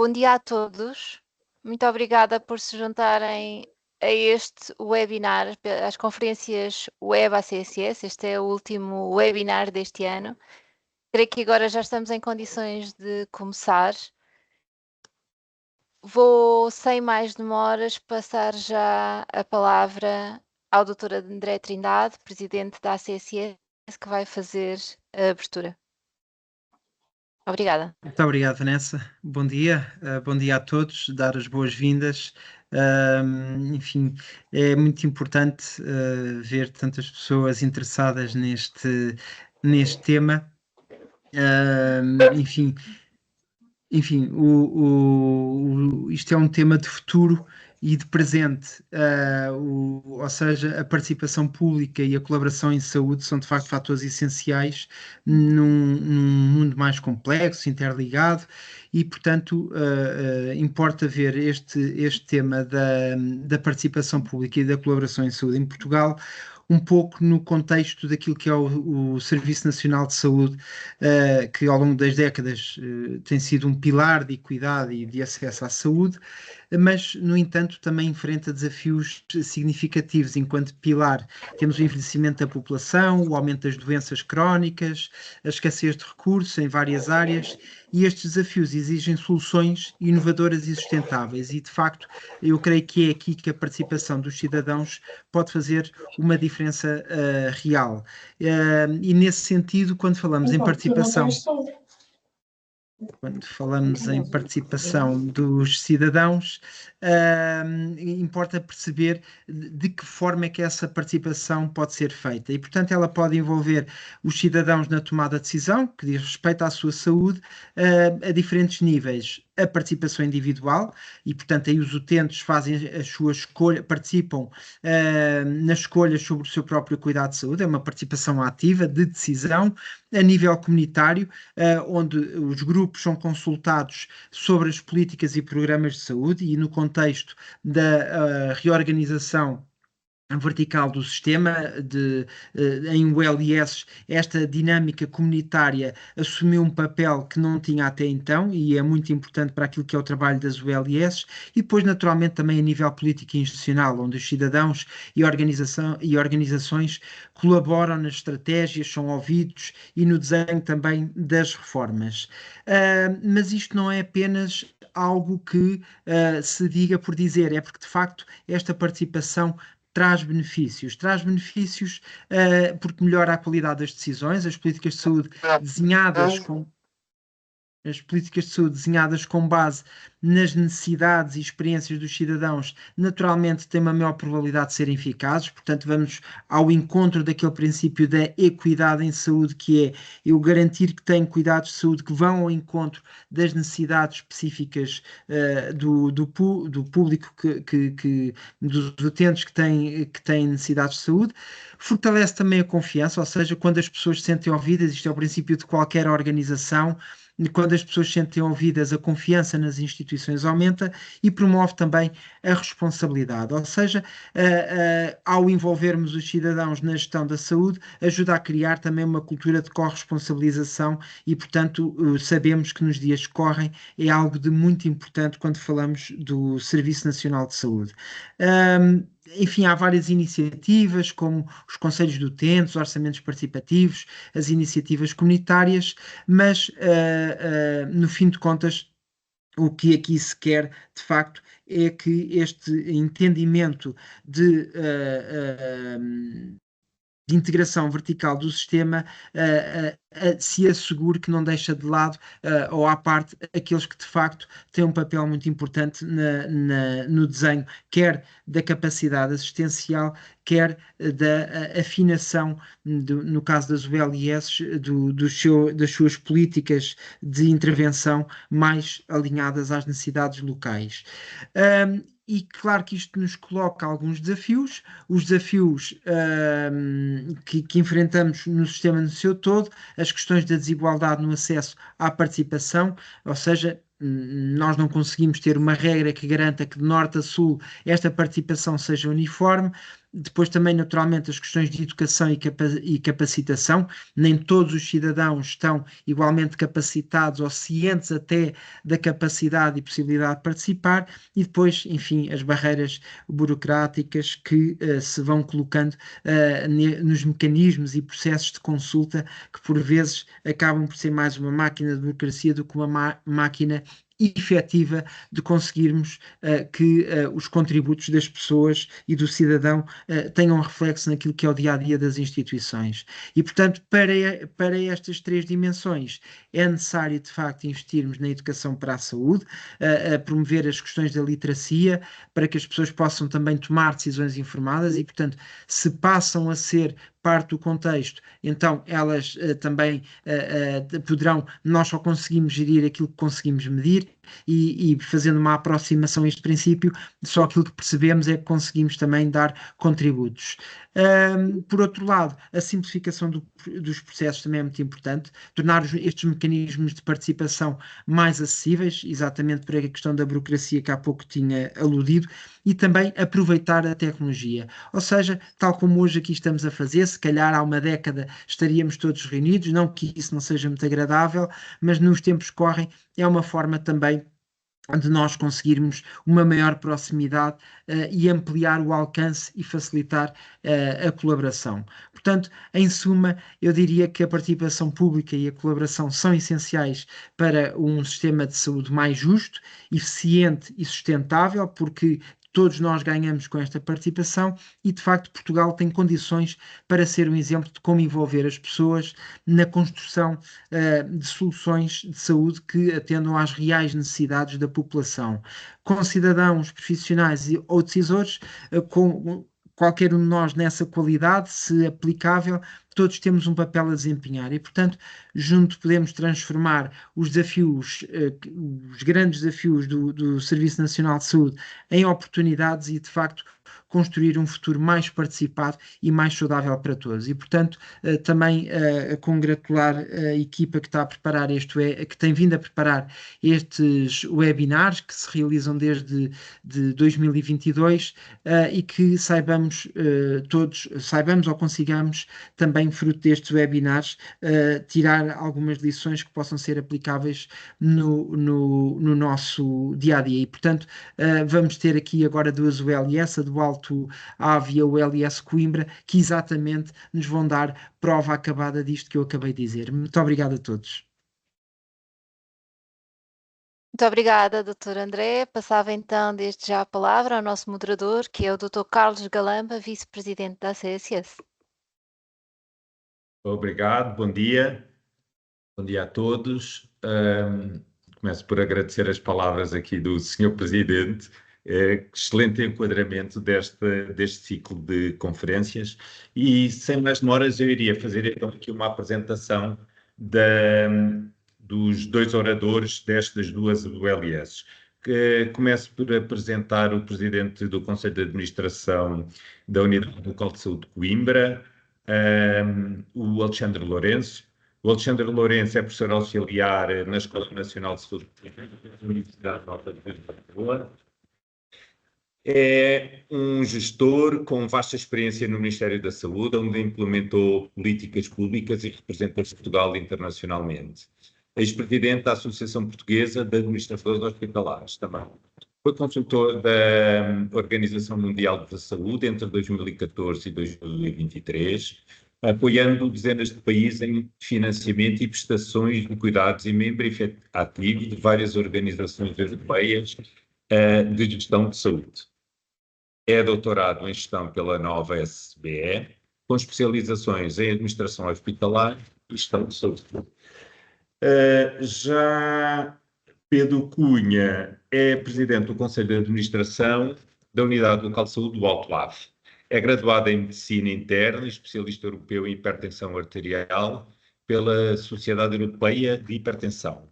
Bom dia a todos. Muito obrigada por se juntarem a este webinar, às conferências Web ACSS. Este é o último webinar deste ano. Creio que agora já estamos em condições de começar. Vou, sem mais demoras, passar já a palavra ao Dr. André Trindade, Presidente da ACSS, que vai fazer a abertura. Obrigada. Muito obrigado, Vanessa. Bom dia a todos, dar as boas-vindas. Enfim, é muito importante ver tantas pessoas interessadas neste tema. Enfim, isto é um tema de futuro e de presente, ou seja, a participação pública e a colaboração em saúde são de facto fatores essenciais num mundo mais complexo, interligado, e portanto importa ver este tema da participação pública e da colaboração em saúde em Portugal um pouco no contexto daquilo que é o Serviço Nacional de Saúde, que ao longo das décadas tem sido um pilar de equidade e de acesso à saúde, mas, no entanto, também enfrenta desafios significativos enquanto pilar. Temos o envelhecimento da população, o aumento das doenças crónicas, a escassez de recursos em várias áreas, e estes desafios exigem soluções inovadoras e sustentáveis, e de facto eu creio que é aqui que a participação dos cidadãos pode fazer uma diferença real. E nesse sentido, quando falamos em participação dos cidadãos, importa perceber de que forma é que essa participação pode ser feita. E, portanto, ela pode envolver os cidadãos na tomada de decisão, que diz respeito à sua saúde, a diferentes níveis. A participação individual, e, portanto, aí os utentes fazem as suas escolhas, participam nas escolhas sobre o seu próprio cuidado de saúde, é uma participação ativa, de decisão. A nível comunitário, onde os grupos são consultados sobre as políticas e programas de saúde, e no contexto da reorganização vertical do sistema em ULIS, esta dinâmica comunitária assumiu um papel que não tinha até então e é muito importante para aquilo que é o trabalho das ULIS, e depois naturalmente também a nível político e institucional, onde os cidadãos e organizações colaboram nas estratégias, são ouvidos e no desenho também das reformas. Mas isto não é apenas algo que se diga por dizer, é porque de facto esta participação traz benefícios porque melhora a qualidade das decisões, as políticas de saúde desenhadas com base nas necessidades e experiências dos cidadãos, naturalmente têm uma maior probabilidade de serem eficazes, portanto vamos ao encontro daquele princípio da equidade em saúde, que é eu garantir que tenho cuidados de saúde que vão ao encontro das necessidades específicas do público, dos utentes que têm necessidades de saúde. Fortalece também a confiança, ou seja, quando as pessoas se sentem ouvidas, isto é o princípio de qualquer organização, quando as pessoas se sentem ouvidas, a confiança nas instituições aumenta, e promove também a responsabilidade. Ou seja, ao envolvermos os cidadãos na gestão da saúde, ajuda a criar também uma cultura de corresponsabilização e, portanto, sabemos que nos dias que correm é algo de muito importante quando falamos do Serviço Nacional de Saúde. Enfim, há várias iniciativas, como os conselhos de utentes, os orçamentos participativos, as iniciativas comunitárias, mas, no fim de contas, o que aqui se quer, de facto, é que este entendimento de integração vertical do sistema se assegure que não deixa de lado ou à parte aqueles que de facto têm um papel muito importante no desenho, quer da capacidade assistencial, quer da afinação, no caso das ULIS, das suas políticas de intervenção mais alinhadas às necessidades locais. E claro que isto nos coloca alguns desafios, os desafios que enfrentamos no sistema no seu todo, as questões da desigualdade no acesso à participação, ou seja, nós não conseguimos ter uma regra que garanta que de norte a sul esta participação seja uniforme, Depois também, naturalmente, as questões de educação e capacitação. Nem todos os cidadãos estão igualmente capacitados ou cientes até da capacidade e possibilidade de participar. E depois, enfim, as barreiras burocráticas que se vão colocando nos mecanismos e processos de consulta, que por vezes acabam por ser mais uma máquina de burocracia do que uma máquina efetiva de conseguirmos que os contributos das pessoas e do cidadão tenham reflexo naquilo que é o dia a dia das instituições. E, portanto, para estas três dimensões, é necessário de facto investirmos na educação para a saúde, promover as questões da literacia, para que as pessoas possam também tomar decisões informadas e, portanto, se passam a ser parte do contexto, então elas também poderão, nós só conseguimos gerir aquilo que conseguimos medir e fazendo uma aproximação a este princípio, só aquilo que percebemos é que conseguimos também dar contributos. Por outro lado, a simplificação dos processos também é muito importante, tornar estes mecanismos de participação mais acessíveis, exatamente por a questão da burocracia que há pouco tinha aludido, e também aproveitar a tecnologia. Ou seja, tal como hoje aqui estamos a fazer, se calhar há uma década estaríamos todos reunidos, não que isso não seja muito agradável, mas nos tempos que correm é uma forma também de nós conseguirmos uma maior proximidade e ampliar o alcance e facilitar a colaboração. Portanto, em suma, eu diria que a participação pública e a colaboração são essenciais para um sistema de saúde mais justo, eficiente e sustentável, porque todos nós ganhamos com esta participação e, de facto, Portugal tem condições para ser um exemplo de como envolver as pessoas na construção de soluções de saúde que atendam às reais necessidades da população. Com cidadãos, profissionais ou decisores, com qualquer um de nós nessa qualidade, se aplicável, todos temos um papel a desempenhar e, portanto, junto podemos transformar os desafios, os grandes desafios do Serviço Nacional de Saúde em oportunidades e, de facto, construir um futuro mais participado e mais saudável para todos. E, portanto, também congratular a equipa que está a preparar que tem vindo a preparar estes webinars que se realizam desde 2022 e que saibamos todos, saibamos ou consigamos também, fruto destes webinars, tirar algumas lições que possam ser aplicáveis no nosso dia a dia. E, portanto, vamos ter aqui agora duas ULS, a do Alto Ave e a ULS Coimbra, que exatamente nos vão dar prova acabada disto que eu acabei de dizer. Muito obrigado a todos. Muito obrigada, Dr. André. Passava então desde já a palavra ao nosso moderador, que é o Dr. Carlos Galamba, vice-presidente da ACSS. Obrigado, bom dia a todos. Começo por agradecer as palavras aqui do Sr. Presidente, excelente enquadramento deste ciclo de conferências e sem mais demoras eu iria fazer então aqui uma apresentação dos dois oradores destas duas ULS. Começo por apresentar o Presidente do Conselho de Administração da Unidade Local de Saúde de Coimbra, o Alexandre Lourenço. O Alexandre Lourenço é professor auxiliar na Escola Nacional de Saúde da Universidade Nova de Lisboa. É um gestor com vasta experiência no Ministério da Saúde, onde implementou políticas públicas e representa Portugal internacionalmente. Ex-presidente da Associação Portuguesa de Administradores Hospitalares também. Foi consultor da Organização Mundial da Saúde entre 2014 e 2023, apoiando dezenas de países em financiamento e prestações de cuidados e membro ativo de várias organizações europeias de gestão de saúde. É doutorado em gestão pela Nova SBE, com especializações em administração hospitalar e gestão de saúde. Já Pedro Cunha é presidente do Conselho de Administração da Unidade Local de Saúde do Alto Ave. É graduado em Medicina Interna e especialista europeu em hipertensão arterial pela Sociedade Europeia de Hipertensão.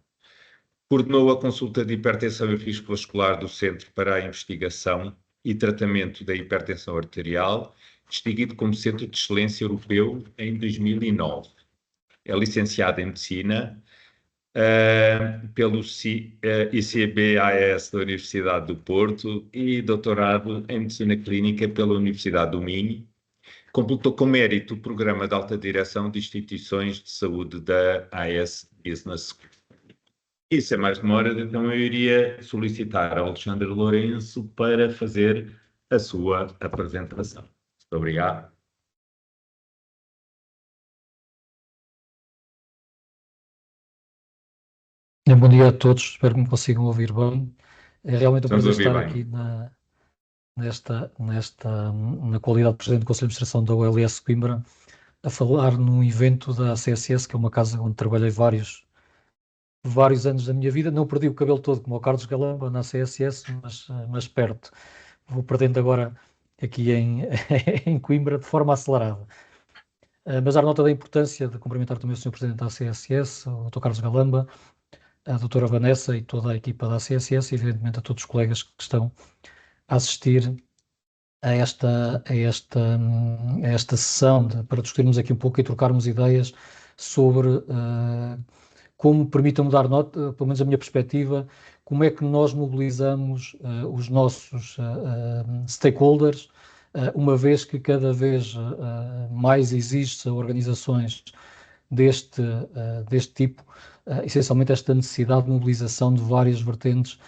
Coordenou a consulta de hipertensão e risco vascular do Centro para a Investigação e Tratamento da Hipertensão Arterial, distinguido como Centro de Excelência Europeu em 2009. É licenciado em Medicina pelo ICBAS da Universidade do Porto e doutorado em Medicina Clínica pela Universidade do Minho. Completou com mérito o Programa de Alta Direção de Instituições de Saúde da AS Business School. E sem mais demora, então eu iria solicitar ao Alexandre Lourenço para fazer a sua apresentação. Muito obrigado. Bom dia a todos, espero que me consigam ouvir bem. É realmente um prazer estar aqui na qualidade de Presidente do Conselho de Administração da ULS Coimbra, a falar num evento da ACSS, que é uma casa onde trabalhei vários anos da minha vida. Não perdi o cabelo todo como o Carlos Galamba na ACSS, mas perto. Vou perdendo agora aqui em Coimbra de forma acelerada. Mas dar nota da importância de cumprimentar também o Sr. Presidente da ACSS, o Dr. Carlos Galamba, a doutora Vanessa e toda a equipa da ACSS e, evidentemente, a todos os colegas que estão a assistir a esta sessão para discutirmos aqui um pouco e trocarmos ideias sobre como permitam-me dar nota, pelo menos a minha perspectiva, como é que nós mobilizamos os nossos stakeholders, uma vez que cada vez mais existe organizações deste tipo, essencialmente esta necessidade de mobilização de várias vertentes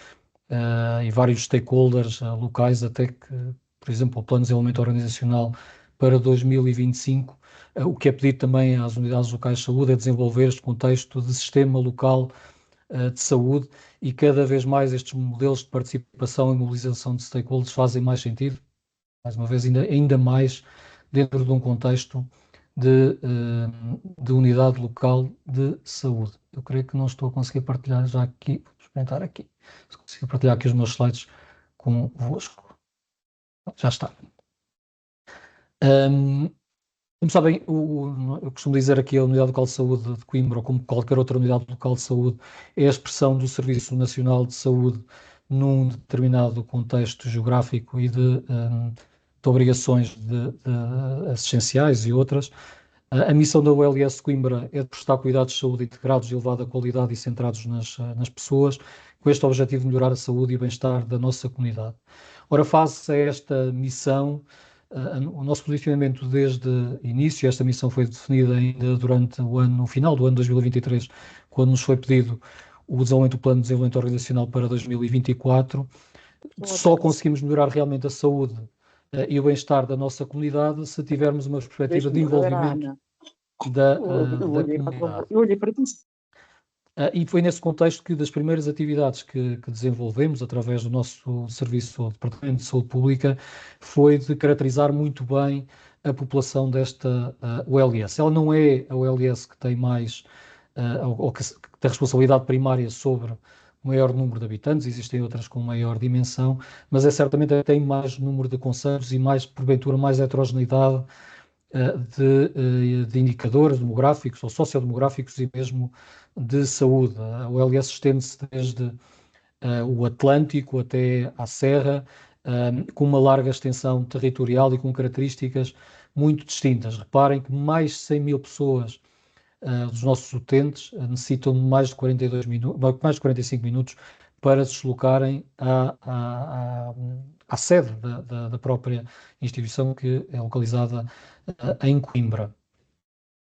e vários stakeholders locais, até que, por exemplo, o Plano de Desenvolvimento Organizacional para 2025, o que é pedido também às unidades locais de saúde é desenvolver este contexto de sistema local de saúde, e cada vez mais estes modelos de participação e mobilização de stakeholders fazem mais sentido, mais uma vez, ainda mais dentro de um contexto de unidade local de saúde. Eu creio que não estou a conseguir partilhar já aqui, vou experimentar aqui, se consigo partilhar aqui os meus slides convosco. Já está. Como sabem, eu costumo dizer aqui a Unidade Local de Saúde de Coimbra, ou como qualquer outra Unidade Local de Saúde, é a expressão do Serviço Nacional de Saúde num determinado contexto geográfico e de obrigações assistenciais e outras. A missão da ULS Coimbra é de prestar cuidados de saúde integrados de elevada qualidade e centrados nas pessoas, com este objetivo de melhorar a saúde e o bem-estar da nossa comunidade. Ora, face a esta missão, o nosso posicionamento desde o início, esta missão foi definida ainda durante no final do ano 2023, quando nos foi pedido o desenvolvimento do Plano de Desenvolvimento Organizacional para 2024, só conseguimos melhorar realmente a saúde e o bem-estar da nossa comunidade se tivermos uma perspectiva de envolvimento da comunidade. E foi nesse contexto que das primeiras atividades que desenvolvemos através do nosso serviço, Departamento de Saúde Pública, foi de caracterizar muito bem a população desta ULS. Ela não é a ULS que tem mais, ou que tem responsabilidade primária sobre o maior número de habitantes, existem outras com maior dimensão, mas é certamente a que tem mais número de conselhos e mais, porventura, mais heterogeneidade de indicadores demográficos ou sociodemográficos e mesmo de saúde. A ULS estende-se desde o Atlântico até à Serra, com uma larga extensão territorial e com características muito distintas. Reparem que mais de 100 mil pessoas dos nossos utentes necessitam de mais de 45 minutos para se deslocarem à sede da própria instituição, que é localizada em Coimbra.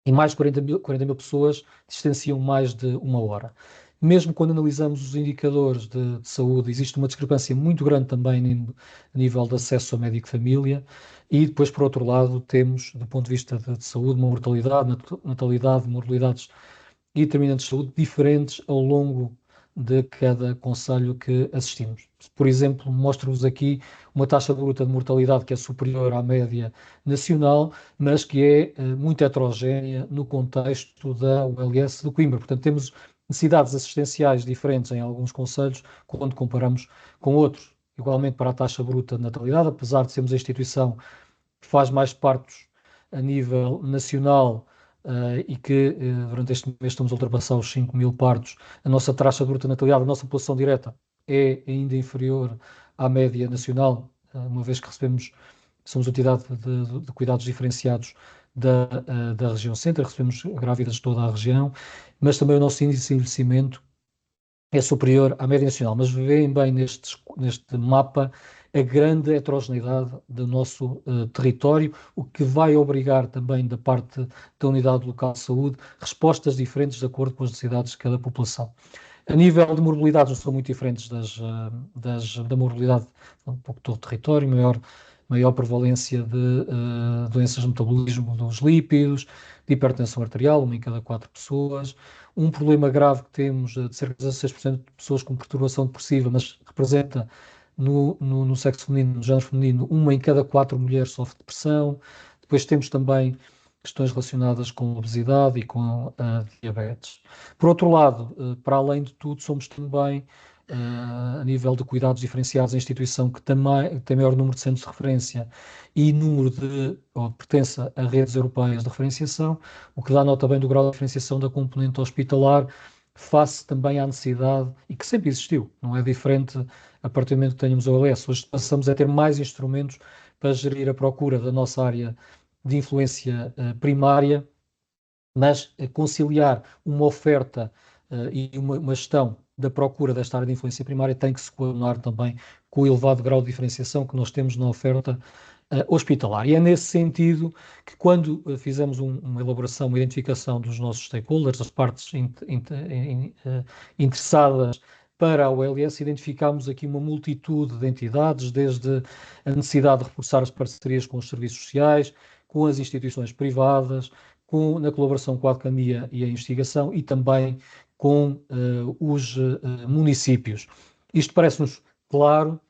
E mais de 40 mil pessoas distanciam mais de uma hora. Mesmo quando analisamos os indicadores de saúde, existe uma discrepância muito grande também a nível de acesso ao médico-família, e depois, por outro lado, temos, do ponto de vista de saúde, uma mortalidade, natalidade, mortalidades e determinantes de saúde diferentes ao longo de cada concelho que assistimos. Por exemplo, mostro-vos aqui uma taxa bruta de mortalidade que é superior à média nacional, mas que é muito heterogénea no contexto da ULS de Coimbra. Portanto, temos necessidades assistenciais diferentes em alguns concelhos quando comparamos com outros. Igualmente para a taxa bruta de natalidade, apesar de sermos a instituição que faz mais partos a nível nacional, e que durante este mês estamos a ultrapassar os 5 mil partos, a nossa taxa de bruta de natalidade, a nossa população direta é ainda inferior à média nacional, uma vez que somos uma entidade de cuidados diferenciados da região centro, recebemos grávidas de toda a região, mas também o nosso índice de envelhecimento é superior à média nacional. Mas veem bem neste mapa a grande heterogeneidade do nosso território, o que vai obrigar também da parte da Unidade Local de Saúde respostas diferentes de acordo com as necessidades de cada população. A nível de morbilidade, não são muito diferentes da morbilidade um pouco todo o território, maior prevalência de doenças de metabolismo dos lípidos, de hipertensão arterial, 1 em cada 4 pessoas. Um problema grave que temos de cerca de 16% de pessoas com perturbação depressiva, mas representa no sexo feminino, no género feminino, 1 em cada 4 mulheres sofre depressão. Depois temos também questões relacionadas com obesidade e com diabetes. Por outro lado, para além de tudo, somos também, a nível de cuidados diferenciados, a instituição que também tem maior número de centros de referência e pertence a redes europeias de referenciação, o que dá nota bem do grau de diferenciação da componente hospitalar, face também à necessidade, e que sempre existiu, não é diferente a partir do momento que tenhamos o OLS. Hoje passamos a ter mais instrumentos para gerir a procura da nossa área de influência primária, mas conciliar uma oferta e uma gestão da procura desta área de influência primária tem que se coadunar também com o elevado grau de diferenciação que nós temos na oferta hospitalar. E é nesse sentido que, quando fizemos uma elaboração, uma identificação dos nossos stakeholders, as partes interessadas para a OLS, identificámos aqui uma multitude de entidades, desde a necessidade de reforçar as parcerias com os serviços sociais, com as instituições privadas, na colaboração com a academia e a investigação e também com os municípios. Isto parece-nos claro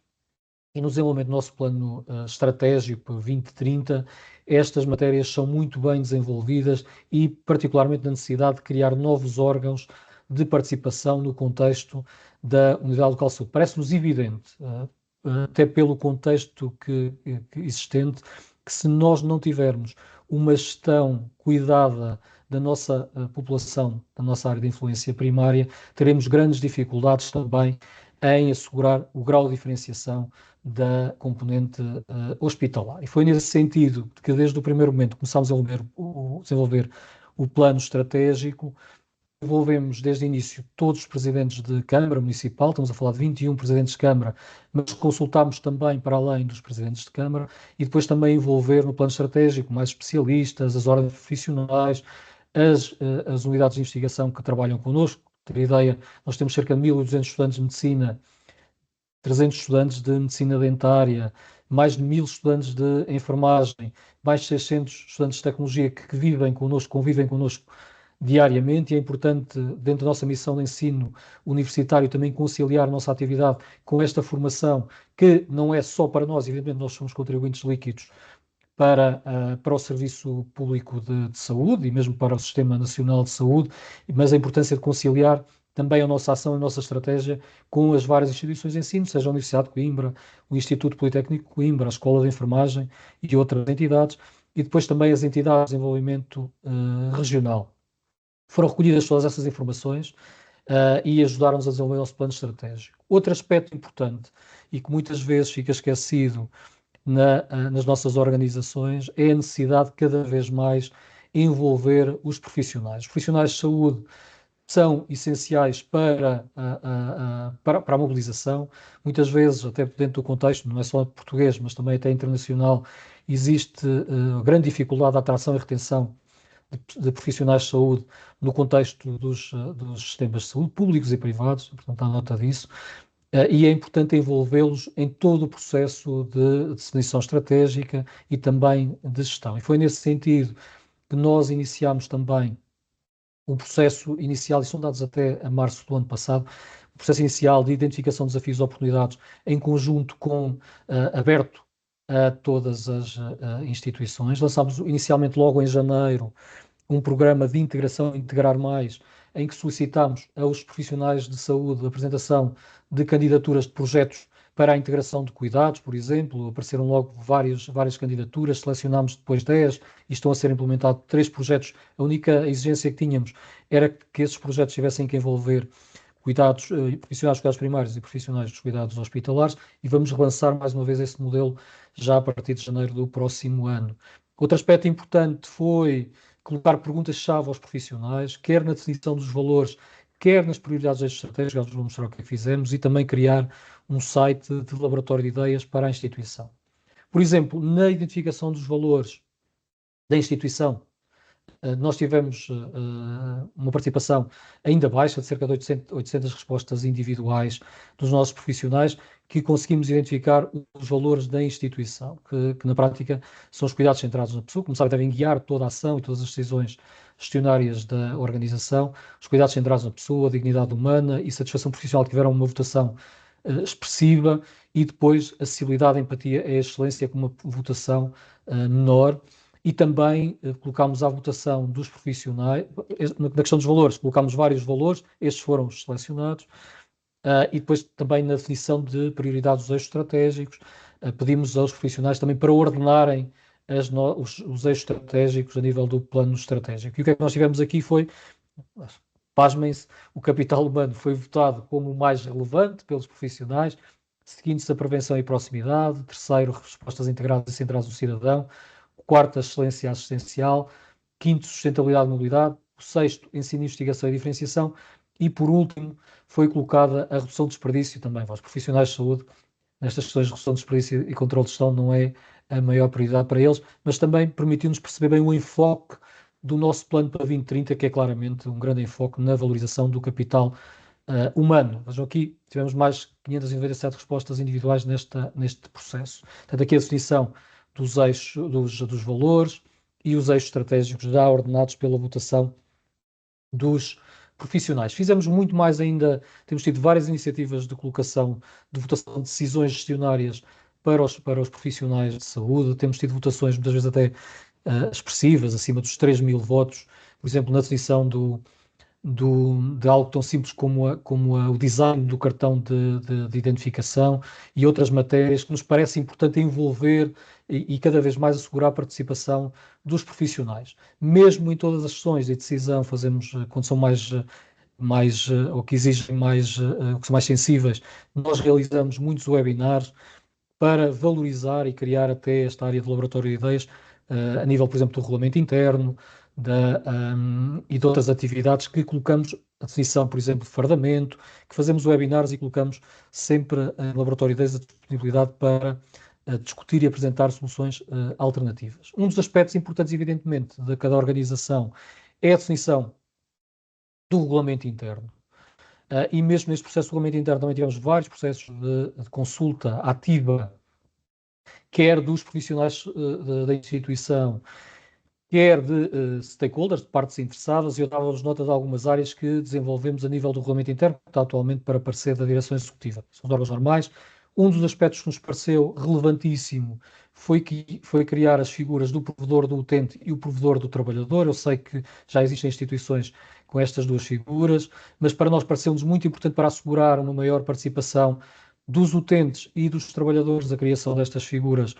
e no desenvolvimento do nosso plano estratégico para 2030, estas matérias são muito bem desenvolvidas e particularmente na necessidade de criar novos órgãos de participação no contexto da Unidade Local de Saúde. Parece-nos evidente, até pelo contexto existente, que se nós não tivermos uma gestão cuidada da nossa população, da nossa área de influência primária, teremos grandes dificuldades também em assegurar o grau de diferenciação da componente hospitalar. E foi nesse sentido que, desde o primeiro momento, começámos a desenvolver o plano estratégico. Envolvemos desde o início todos os presidentes de Câmara Municipal, estamos a falar de 21 presidentes de Câmara, mas consultámos também para além dos presidentes de Câmara e depois também envolver no plano estratégico mais especialistas, as ordens profissionais, as unidades de investigação que trabalham connosco. Para ter ideia, nós temos cerca de 1.200 estudantes de medicina, 300 estudantes de medicina dentária, mais de 1.000 estudantes de enfermagem, mais de 600 estudantes de tecnologia que vivem connosco, convivem connosco diariamente, e é importante, dentro da nossa missão de ensino universitário, também conciliar a nossa atividade com esta formação, que não é só para nós, evidentemente nós somos contribuintes líquidos para o Serviço Público de Saúde e mesmo para o Sistema Nacional de Saúde, mas a importância de conciliar também a nossa ação e a nossa estratégia com as várias instituições de ensino, seja a Universidade de Coimbra, o Instituto Politécnico de Coimbra, a Escola de Enfermagem e outras entidades, e depois também as entidades de desenvolvimento regional. Foram recolhidas todas essas informações e ajudaram-nos a desenvolver o nosso plano estratégico. Outro aspecto importante e que muitas vezes fica esquecido nas nossas organizações é a necessidade de cada vez mais envolver os profissionais. Os profissionais de saúde são essenciais para a mobilização. Muitas vezes, até dentro do contexto, não é só português, mas também até internacional, existe grande dificuldade de atração e retenção de profissionais de saúde no contexto dos sistemas de saúde públicos e privados, portanto, há nota disso, e é importante envolvê-los em todo o processo de definição estratégica e também de gestão. E foi nesse sentido que nós iniciámos também um processo inicial, e são dados até a março do ano passado, um processo inicial de identificação de desafios e oportunidades em conjunto aberto a todas as instituições. Lançámos inicialmente logo em janeiro um programa de integração, Integrar Mais, em que solicitámos aos profissionais de saúde a apresentação de candidaturas de projetos para a integração de cuidados, por exemplo. Apareceram logo várias candidaturas, selecionámos depois 10 e estão a ser implementados 3 projetos. A única exigência que tínhamos era que esses projetos tivessem que envolver profissionais de cuidados primários e profissionais dos cuidados hospitalares, e vamos relançar mais uma vez esse modelo já a partir de janeiro do próximo ano. Outro aspecto importante foi colocar perguntas-chave aos profissionais, quer na definição dos valores, quer nas prioridades estratégicas, vou mostrar o que fizemos, e também criar um site de laboratório de ideias para a instituição. Por exemplo, na identificação dos valores da instituição, nós tivemos uma participação ainda baixa, de cerca de 800 respostas individuais dos nossos profissionais, que conseguimos identificar os valores da instituição, que na prática são os cuidados centrados na pessoa, como sabe, devem guiar toda a ação e todas as decisões gestionárias da organização, os cuidados centrados na pessoa, a dignidade humana e satisfação profissional, que tiveram uma votação expressiva, e depois acessibilidade, empatia e excelência com uma votação menor. E também colocámos à votação dos profissionais, na questão dos valores, colocámos vários valores, estes foram os selecionados, e depois também na definição de prioridades dos eixos estratégicos, pedimos aos profissionais também para ordenarem os eixos estratégicos a nível do plano estratégico. E o que é que nós tivemos aqui foi, pasmem-se, o capital humano foi votado como o mais relevante pelos profissionais, seguindo-se a prevenção e proximidade, terceiro, respostas integradas e centradas no cidadão, quarto, a excelência assistencial, quinto, sustentabilidade e mobilidade, o sexto, ensino, investigação e diferenciação, e por último foi colocada a redução de desperdício também. Para os profissionais de saúde, nestas questões de redução de desperdício e controle de gestão não é a maior prioridade para eles, mas também permitiu-nos perceber bem o enfoque do nosso plano para 2030, que é claramente um grande enfoque na valorização do capital humano. Vejam aqui, tivemos mais 597 respostas individuais neste processo. Portanto, aqui a definição dos eixos, dos valores e os eixos estratégicos já ordenados pela votação dos profissionais. Fizemos muito mais ainda, temos tido várias iniciativas de colocação, de votação de decisões gestionárias para os profissionais de saúde, temos tido votações muitas vezes até expressivas, acima dos 3.000 votos, por exemplo, na definição de algo tão simples como o design do cartão de identificação e outras matérias que nos parece importante envolver e cada vez mais assegurar a participação dos profissionais. Mesmo em todas as sessões de decisão, fazemos, quando são mais ou que exigem mais, que são mais sensíveis, nós realizamos muitos webinars para valorizar e criar até esta área de laboratório de ideias a nível, por exemplo, do regulamento interno, e de outras atividades que colocamos a definição, por exemplo, de fardamento, que fazemos webinars e colocamos sempre em laboratório de ideias a disponibilidade para discutir e apresentar soluções alternativas. Um dos aspectos importantes, evidentemente, de cada organização é a definição do regulamento interno. E mesmo neste processo de regulamento interno também tivemos vários processos de consulta ativa, quer dos profissionais da instituição, quer de stakeholders, de partes interessadas, e eu dava-vos nota de algumas áreas que desenvolvemos a nível do regulamento interno, que está atualmente para parecer da direção executiva. São os órgãos normais. Um dos aspectos que nos pareceu relevantíssimo foi criar as figuras do provedor do utente e o provedor do trabalhador. Eu sei que já existem instituições com estas duas figuras, mas para nós pareceu-nos muito importante para assegurar uma maior participação dos utentes e dos trabalhadores a criação destas figuras,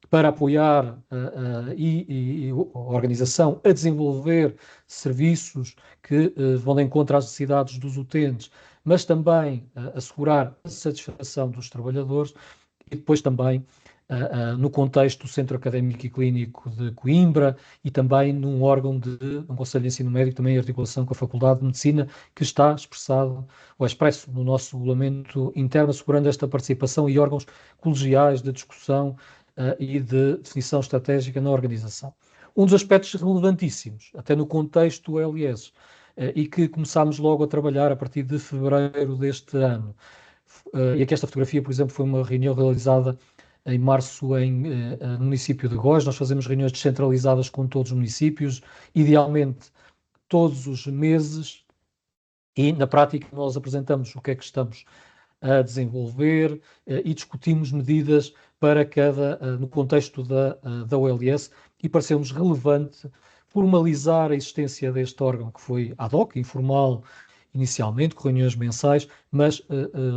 para apoiar a organização a desenvolver serviços que vão de encontro às necessidades dos utentes, mas também assegurar a satisfação dos trabalhadores, e depois também no contexto do Centro Académico e Clínico de Coimbra e também num órgão um Conselho de Ensino Médico, também em articulação com a Faculdade de Medicina, que está expressado ou expresso no nosso regulamento interno, assegurando esta participação e órgãos colegiais de discussão e de definição estratégica na organização. Um dos aspectos relevantíssimos, até no contexto do LS, e que começámos logo a trabalhar a partir de fevereiro deste ano, e aqui esta fotografia, por exemplo, foi uma reunião realizada em março no município de Góis. Nós fazemos reuniões descentralizadas com todos os municípios, idealmente todos os meses, e na prática nós apresentamos o que é que estamos a desenvolver e discutimos medidas para no contexto da OLS, e pareceu-nos relevante formalizar a existência deste órgão, que foi ad hoc, informal inicialmente, com reuniões mensais, mas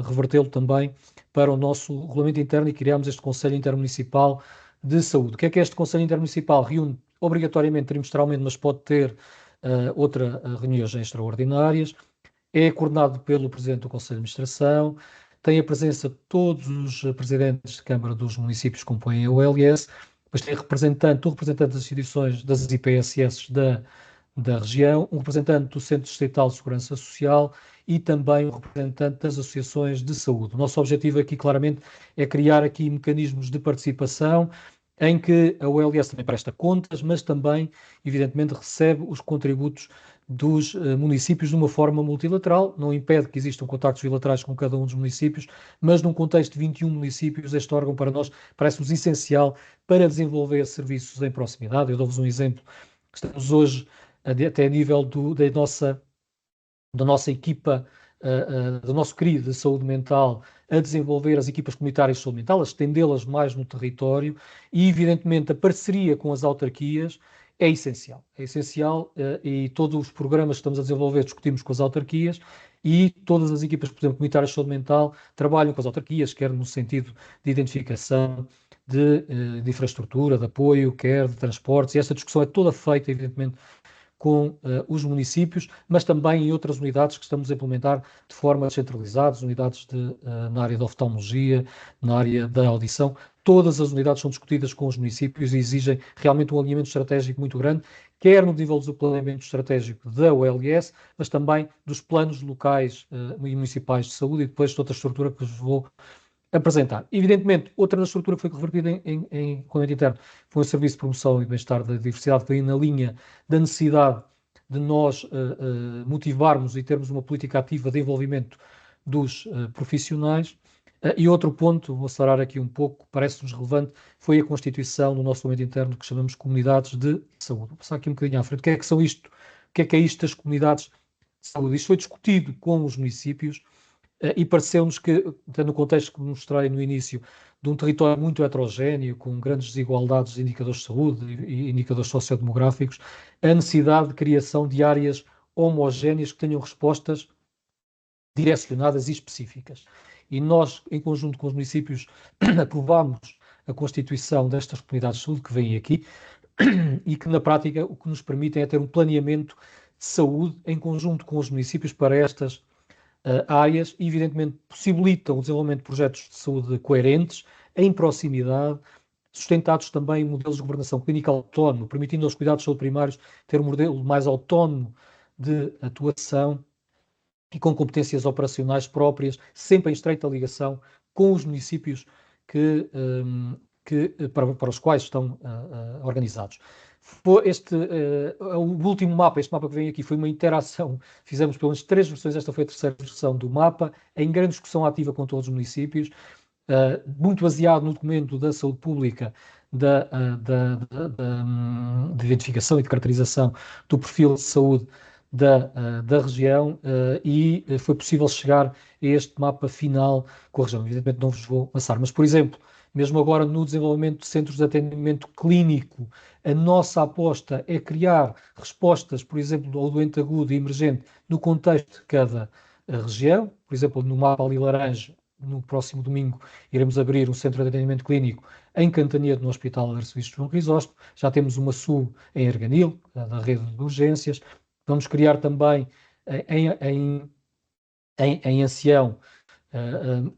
revertê-lo também para o nosso regulamento interno, e criámos este Conselho Intermunicipal de Saúde. O que é este Conselho Intermunicipal? Reúne obrigatoriamente, trimestralmente, mas pode ter outras reuniões extraordinárias. É coordenado pelo Presidente do Conselho de Administração, tem a presença de todos os presidentes de Câmara dos municípios que compõem a OLS, depois tem o representante das instituições das IPSS da região, um representante do Centro Distrital de Segurança Social e também um representante das associações de saúde. O nosso objetivo aqui, claramente, é criar aqui mecanismos de participação em que a OLS também presta contas, mas também, evidentemente, recebe os contributos dos municípios de uma forma multilateral. Não impede que existam contactos bilaterais com cada um dos municípios, mas num contexto de 21 municípios, este órgão para nós parece-nos essencial para desenvolver serviços em proximidade. Eu dou-vos um exemplo. Estamos hoje, até a nível da nossa equipa, do nosso CRI de saúde mental, a desenvolver as equipas comunitárias de saúde mental, a estendê-las mais no território e, evidentemente, a parceria com as autarquias é essencial. É essencial e todos os programas que estamos a desenvolver discutimos com as autarquias e todas as equipas, por exemplo, comunitárias de saúde mental trabalham com as autarquias, quer no sentido de identificação de infraestrutura, de apoio, quer de transportes, e esta discussão é toda feita, evidentemente, com os municípios, mas também em outras unidades que estamos a implementar de forma descentralizada, unidades na área da oftalmologia, na área da audição. Todas as unidades são discutidas com os municípios e exigem realmente um alinhamento estratégico muito grande, quer no nível do planeamento estratégico da OLS, mas também dos planos locais e municipais de saúde e depois de outra estrutura que vos vou apresentar. Evidentemente, outra estrutura que foi revertida em regulamento interno foi o Serviço de Promoção e Bem-Estar da Diversidade, que veio na linha da necessidade de nós motivarmos e termos uma política ativa de envolvimento dos profissionais. E outro ponto, vou acelerar aqui um pouco, parece-nos relevante, foi a constituição no nosso regulamento interno que chamamos comunidades de saúde. Vou passar aqui um bocadinho à frente. O que é que são isto? O que é isto das comunidades de saúde? Isto foi discutido com os municípios e pareceu-nos que, tendo o contexto que mostrei no início, de um território muito heterogéneo, com grandes desigualdades de indicadores de saúde e indicadores sociodemográficos, a necessidade de criação de áreas homogéneas que tenham respostas direcionadas e específicas. E nós, em conjunto com os municípios, aprovámos a constituição destas comunidades de saúde que vêm aqui e que, na prática, o que nos permitem é ter um planeamento de saúde em conjunto com os municípios para estas áreas e, evidentemente, possibilitam o desenvolvimento de projetos de saúde coerentes, em proximidade, sustentados também em modelos de governação clínica autónomo, permitindo aos cuidados de saúde primários ter um modelo mais autónomo de atuação e com competências operacionais próprias, sempre em estreita ligação com os municípios para os quais estão organizados. O último mapa, este mapa que vem aqui, foi uma interação, fizemos pelo menos 3 versões, esta foi a 3ª versão do mapa, em grande discussão ativa com todos os municípios, muito baseado no documento da saúde pública, de identificação e de caracterização do perfil de saúde da região e foi possível chegar a este mapa final com a região. Evidentemente não vos vou passar, mas, por exemplo, mesmo agora no desenvolvimento de centros de atendimento clínico, a nossa aposta é criar respostas, por exemplo, ao doente agudo e emergente no contexto de cada região. Por exemplo, no mapa ali laranja, no próximo domingo, iremos abrir um centro de atendimento clínico em Cantanedo, no Hospital Arcebispo João Crisóstomo. Já temos uma SUB em Arganil, da rede de urgências. Vamos criar também em Ancião,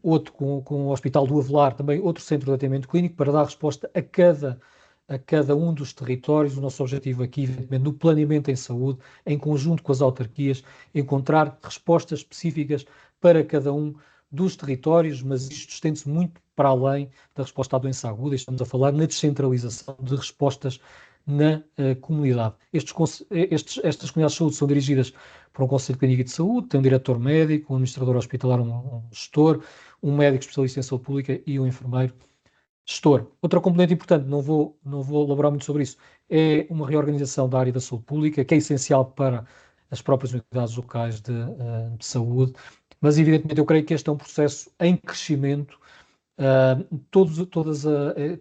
outro com o Hospital do Avelar, também outro centro de atendimento clínico para dar resposta a cada um dos territórios. O nosso objetivo aqui, evidentemente, no planeamento em saúde, em conjunto com as autarquias, encontrar respostas específicas para cada um dos territórios, mas isto estende-se muito para além da resposta à doença aguda. Estamos a falar na descentralização de respostas na comunidade. Estas comunidades de saúde são dirigidas por um Conselho Clínico de Saúde, tem um diretor médico, um administrador hospitalar, um gestor, um médico especialista em saúde pública e um enfermeiro gestor. Outra componente importante, não vou elaborar muito sobre isso, é uma reorganização da área da saúde pública, que é essencial para as próprias unidades locais de saúde, mas evidentemente eu creio que este é um processo em crescimento.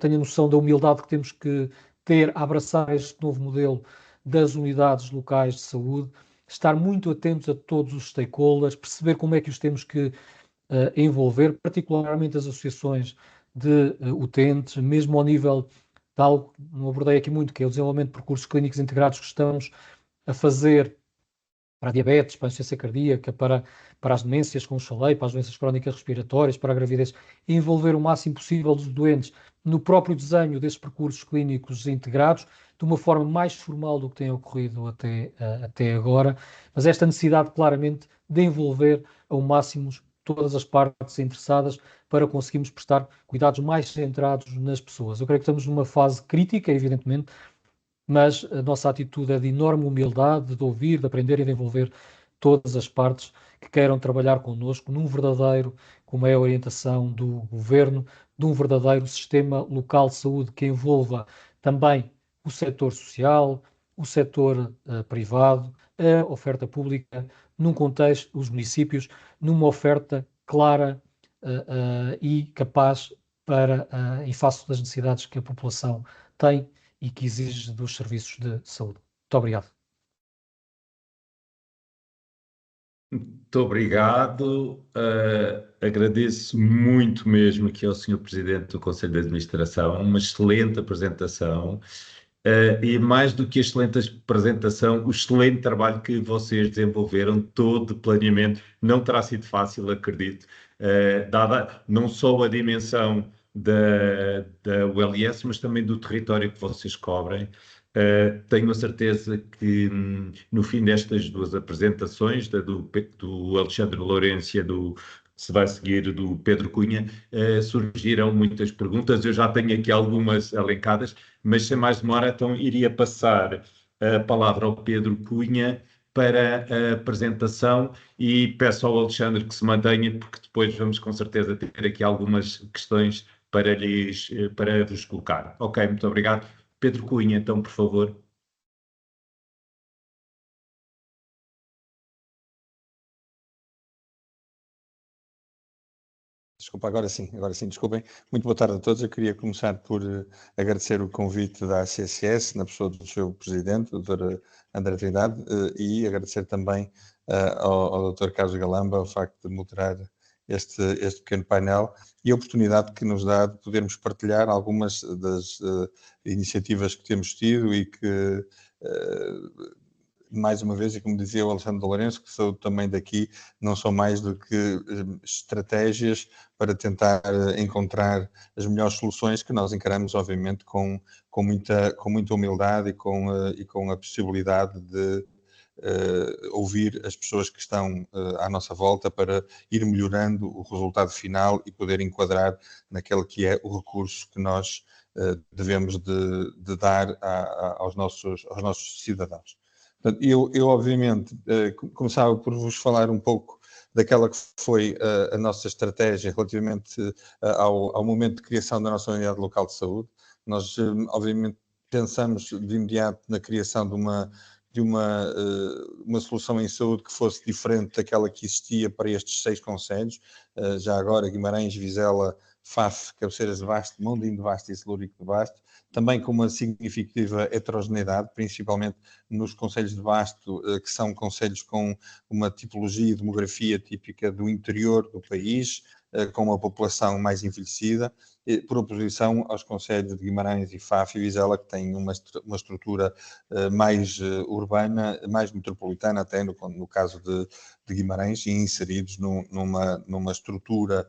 Tenho a noção da humildade que temos que ter a abraçar este novo modelo das unidades locais de saúde, estar muito atentos a todos os stakeholders, perceber como é que os temos que envolver, particularmente as associações de utentes, mesmo ao nível de algo, não abordei aqui muito, que é o desenvolvimento de percursos clínicos integrados que estamos a fazer para a diabetes, para a insuficiência cardíaca, para as demências com o chaleio, para as doenças crónicas respiratórias, para a gravidez, envolver o máximo possível dos doentes no próprio desenho desses percursos clínicos integrados, de uma forma mais formal do que tem ocorrido até agora, mas esta necessidade claramente de envolver ao máximo todas as partes interessadas para conseguirmos prestar cuidados mais centrados nas pessoas. Eu creio que estamos numa fase crítica, evidentemente, mas a nossa atitude é de enorme humildade, de ouvir, de aprender e de envolver todas as partes que queiram trabalhar connosco num verdadeiro, como é a orientação do Governo, de um verdadeiro sistema local de saúde que envolva também o setor social, o setor privado, a oferta pública, num contexto, os municípios, numa oferta clara e capaz para, e face das necessidades que a população tem e que exige dos serviços de saúde. Muito obrigado. Muito obrigado. Agradeço muito mesmo aqui ao Sr. Presidente do Conselho de Administração, uma excelente apresentação. E mais do que a excelente apresentação, o excelente trabalho que vocês desenvolveram, todo planeamento, não terá sido fácil, acredito, dada não só a dimensão da ULS, mas também do território que vocês cobrem. Tenho a certeza que no fim destas duas apresentações, do Alexandre Lourenço e do se vai seguir do Pedro Cunha, surgiram muitas perguntas. Eu já tenho aqui algumas elencadas, mas sem mais demora, então iria passar a palavra ao Pedro Cunha para a apresentação e peço ao Alexandre que se mantenha, porque depois vamos com certeza ter aqui algumas questões para vos colocar. Ok, muito obrigado. Pedro Cunha, então, por favor. Desculpa, agora sim, desculpem. Muito boa tarde a todos. Eu queria começar por agradecer o convite da ACSS, na pessoa do seu presidente, o Dr. André Trindade, e agradecer também ao Dr. Carlos Galamba o facto de moderar este pequeno painel e a oportunidade que nos dá de podermos partilhar algumas das iniciativas que temos tido e que mais uma vez, e como dizia o Alexandre Lourenço, que sou também daqui, não são mais do que estratégias para tentar encontrar as melhores soluções que nós encaramos, obviamente, com muita humildade e com a possibilidade de ouvir as pessoas que estão à nossa volta para ir melhorando o resultado final e poder enquadrar naquele que é o recurso que nós devemos de dar aos nossos cidadãos. Portanto, eu obviamente, começava por vos falar um pouco daquela que foi a nossa estratégia relativamente ao momento de criação da nossa unidade local de saúde. Nós, obviamente, pensamos de imediato na criação de uma solução em saúde que fosse diferente daquela que existia para estes 6 concelhos. Já agora, Guimarães, Vizela, Faf, Cabeceiras de Basto, Mondinho de Basto e Celúrico de Basto, também com uma significativa heterogeneidade, principalmente nos concelhos de Basto, que são concelhos com uma tipologia e demografia típica do interior do país, com uma população mais envelhecida, por oposição aos concelhos de Guimarães e Faf e Vizela, que têm uma estrutura mais urbana, mais metropolitana, até no caso de Guimarães, e inseridos numa estrutura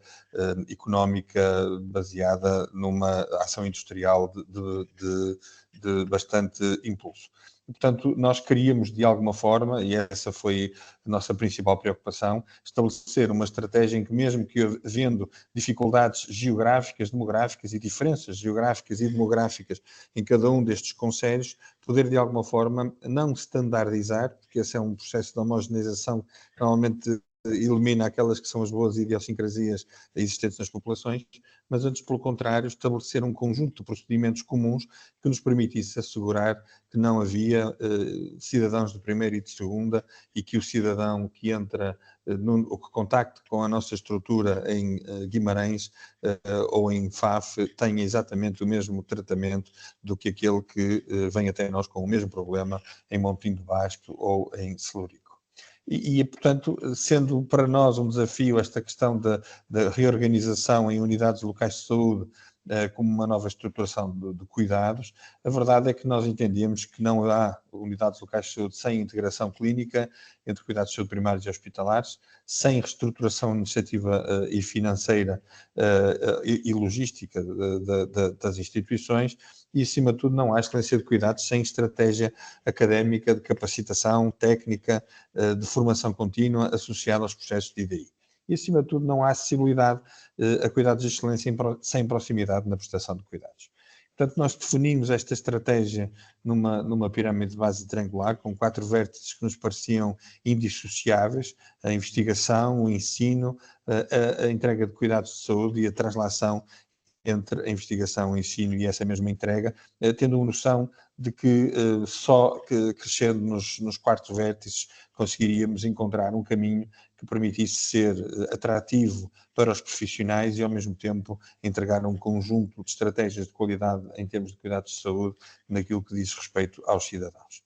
económica baseada numa ação industrial de bastante impulso. E, portanto, nós queríamos, de alguma forma, e essa foi a nossa principal preocupação, estabelecer uma estratégia em que, mesmo que havendo dificuldades geográficas, demográficas e diferenças geográficas e demográficas em cada um destes concelhos, poder, de alguma forma, não standardizar, porque esse é um processo de homogeneização que normalmente elimina aquelas que são as boas idiosincrasias existentes nas populações, mas antes, pelo contrário, estabelecer um conjunto de procedimentos comuns que nos permitisse assegurar que não havia cidadãos de primeira e de segunda e que o cidadão que entra ou que contacte com a nossa estrutura em Guimarães ou em Faf tenha exatamente o mesmo tratamento do que aquele que vem até nós com o mesmo problema em Montinho de Basto ou em Celúrico. E, portanto, sendo para nós um desafio esta questão da reorganização em unidades locais de saúde como uma nova estruturação de cuidados. A verdade é que nós entendíamos que não há unidades locais de saúde sem integração clínica entre cuidados de saúde primários e hospitalares, sem reestruturação administrativa e financeira e logística das instituições e, acima de tudo, não há excelência de cuidados sem estratégia académica de capacitação, técnica, de formação contínua associada aos processos de IDI. E, acima de tudo, não há acessibilidade a cuidados de excelência sem proximidade na prestação de cuidados. Portanto, nós definimos esta estratégia numa pirâmide de base triangular, com 4 vértices que nos pareciam indissociáveis: a investigação, o ensino, a entrega de cuidados de saúde e a translação entre a investigação, o ensino e essa mesma entrega, tendo uma noção de que só crescendo nos 4 vértices conseguiríamos encontrar um caminho que permitisse ser atrativo para os profissionais e, ao mesmo tempo, entregar um conjunto de estratégias de qualidade em termos de cuidados de saúde naquilo que diz respeito aos cidadãos.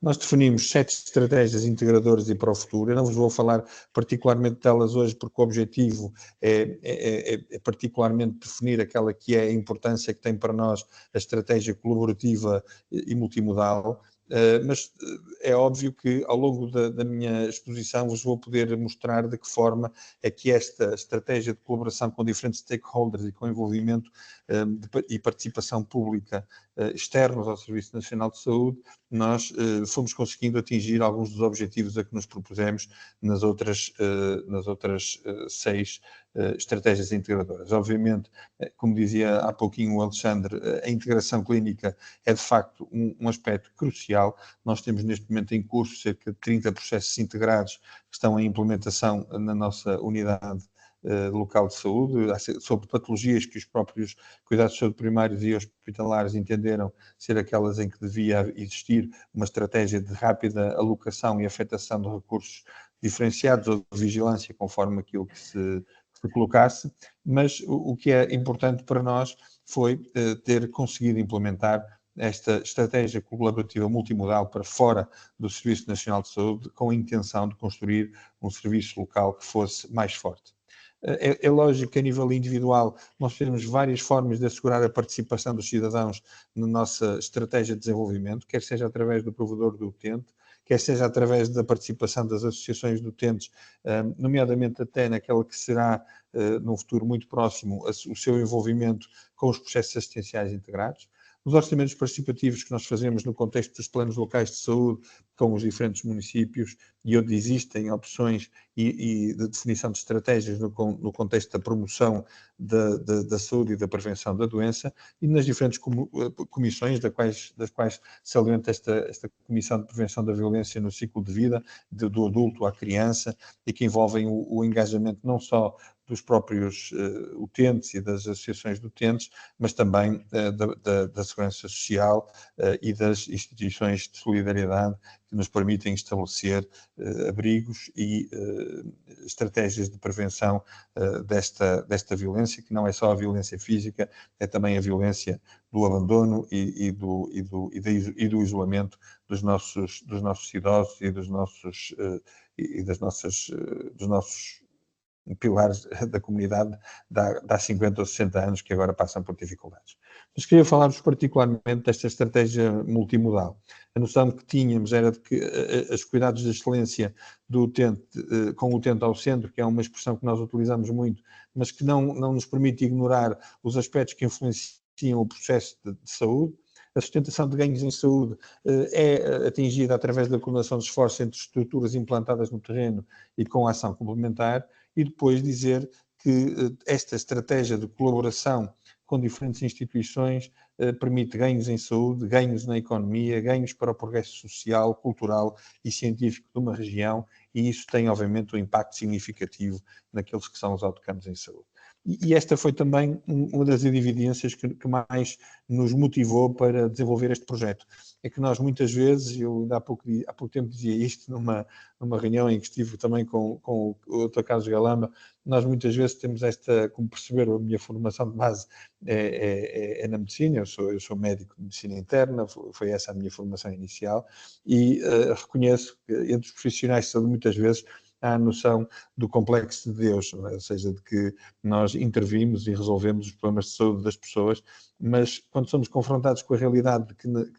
Nós definimos 7 estratégias integradoras e para o futuro. Eu não vos vou falar particularmente delas hoje, porque o objetivo é particularmente definir aquela que é a importância que tem para nós a estratégia colaborativa e multimodal. Mas é óbvio que ao longo da minha exposição vos vou poder mostrar de que forma é que esta estratégia de colaboração com diferentes stakeholders e com envolvimento e participação pública externos ao Serviço Nacional de Saúde, nós fomos conseguindo atingir alguns dos objetivos a que nos propusemos nas outras 6 estratégias integradoras. Obviamente, como dizia há pouquinho o Alexandre, a integração clínica é de facto um aspecto crucial. Nós temos neste momento em curso cerca de 30 processos integrados que estão em implementação na nossa unidade local de saúde, sobre patologias que os próprios cuidados de saúde primários e hospitalares entenderam ser aquelas em que devia existir uma estratégia de rápida alocação e afetação de recursos diferenciados ou de vigilância, conforme aquilo que se colocasse, mas o que é importante para nós foi ter conseguido implementar esta estratégia colaborativa multimodal para fora do Serviço Nacional de Saúde, com a intenção de construir um serviço local que fosse mais forte. É lógico que a nível individual nós temos várias formas de assegurar a participação dos cidadãos na nossa estratégia de desenvolvimento, quer seja através do provedor do utente, quer seja através da participação das associações de utentes, nomeadamente até naquela que será, num futuro muito próximo, o seu envolvimento com os processos assistenciais integrados. Os orçamentos participativos que nós fazemos no contexto dos planos locais de saúde com os diferentes municípios e onde existem opções e de definição de estratégias no contexto da promoção da saúde e da prevenção da doença e nas diferentes comissões das quais se alimenta esta Comissão de Prevenção da Violência no Ciclo de Vida, do adulto à criança, e que envolvem o engajamento não só dos próprios utentes e das associações de utentes, mas também da Segurança Social e das instituições de solidariedade que nos permitem estabelecer abrigos e estratégias de prevenção desta violência, que não é só a violência física, é também a violência do abandono e do isolamento dos nossos idosos e dos nossos pilares da comunidade de há 50 ou 60 anos que agora passam por dificuldades. Mas queria falar-vos particularmente desta estratégia multimodal. A noção que tínhamos era de que os cuidados de excelência do utente, com o utente ao centro, que é uma expressão que nós utilizamos muito, mas que não nos permite ignorar os aspectos que influenciam o processo de saúde. A sustentação de ganhos em saúde é atingida através da coordenação de esforços entre estruturas implantadas no terreno e com a ação complementar, e depois dizer que esta estratégia de colaboração com diferentes instituições permite ganhos em saúde, ganhos na economia, ganhos para o progresso social, cultural e científico de uma região, e isso tem, obviamente, um impacto significativo naqueles que são os outcomes em saúde. E esta foi também uma das evidências que mais nos motivou para desenvolver este projeto. É que nós muitas vezes, eu ainda há pouco tempo dizia isto numa reunião em que estive também com o Dr. Carlos Galamba, nós muitas vezes temos como perceberam, a minha formação de base é na medicina, eu sou médico de medicina interna, foi essa a minha formação inicial, e reconheço que entre os profissionais de saúde muitas vezes à noção do complexo de Deus, ou seja, de que nós intervimos e resolvemos os problemas de saúde das pessoas, mas quando somos confrontados com a realidade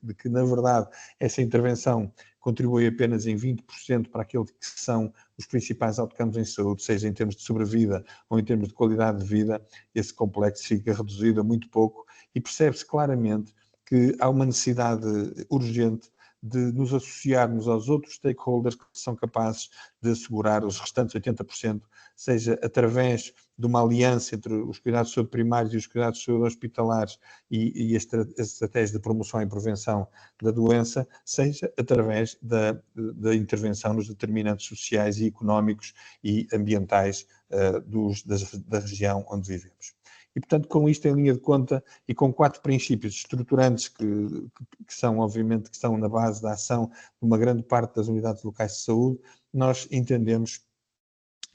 de que na verdade, essa intervenção contribui apenas em 20% para aquilo que são os principais outcomes em saúde, seja em termos de sobrevida ou em termos de qualidade de vida, esse complexo fica reduzido a muito pouco e percebe-se claramente que há uma necessidade urgente de nos associarmos aos outros stakeholders que são capazes de assegurar os restantes 80%, seja através de uma aliança entre os cuidados de saúde primários e os cuidados de saúde hospitalares e a estratégia de promoção e prevenção da doença, seja através da intervenção nos determinantes sociais e económicos e ambientais da região onde vivemos. E, portanto, com isto em linha de conta e com 4 princípios estruturantes que são, obviamente, que estão na base da ação de uma grande parte das unidades locais de saúde, nós entendemos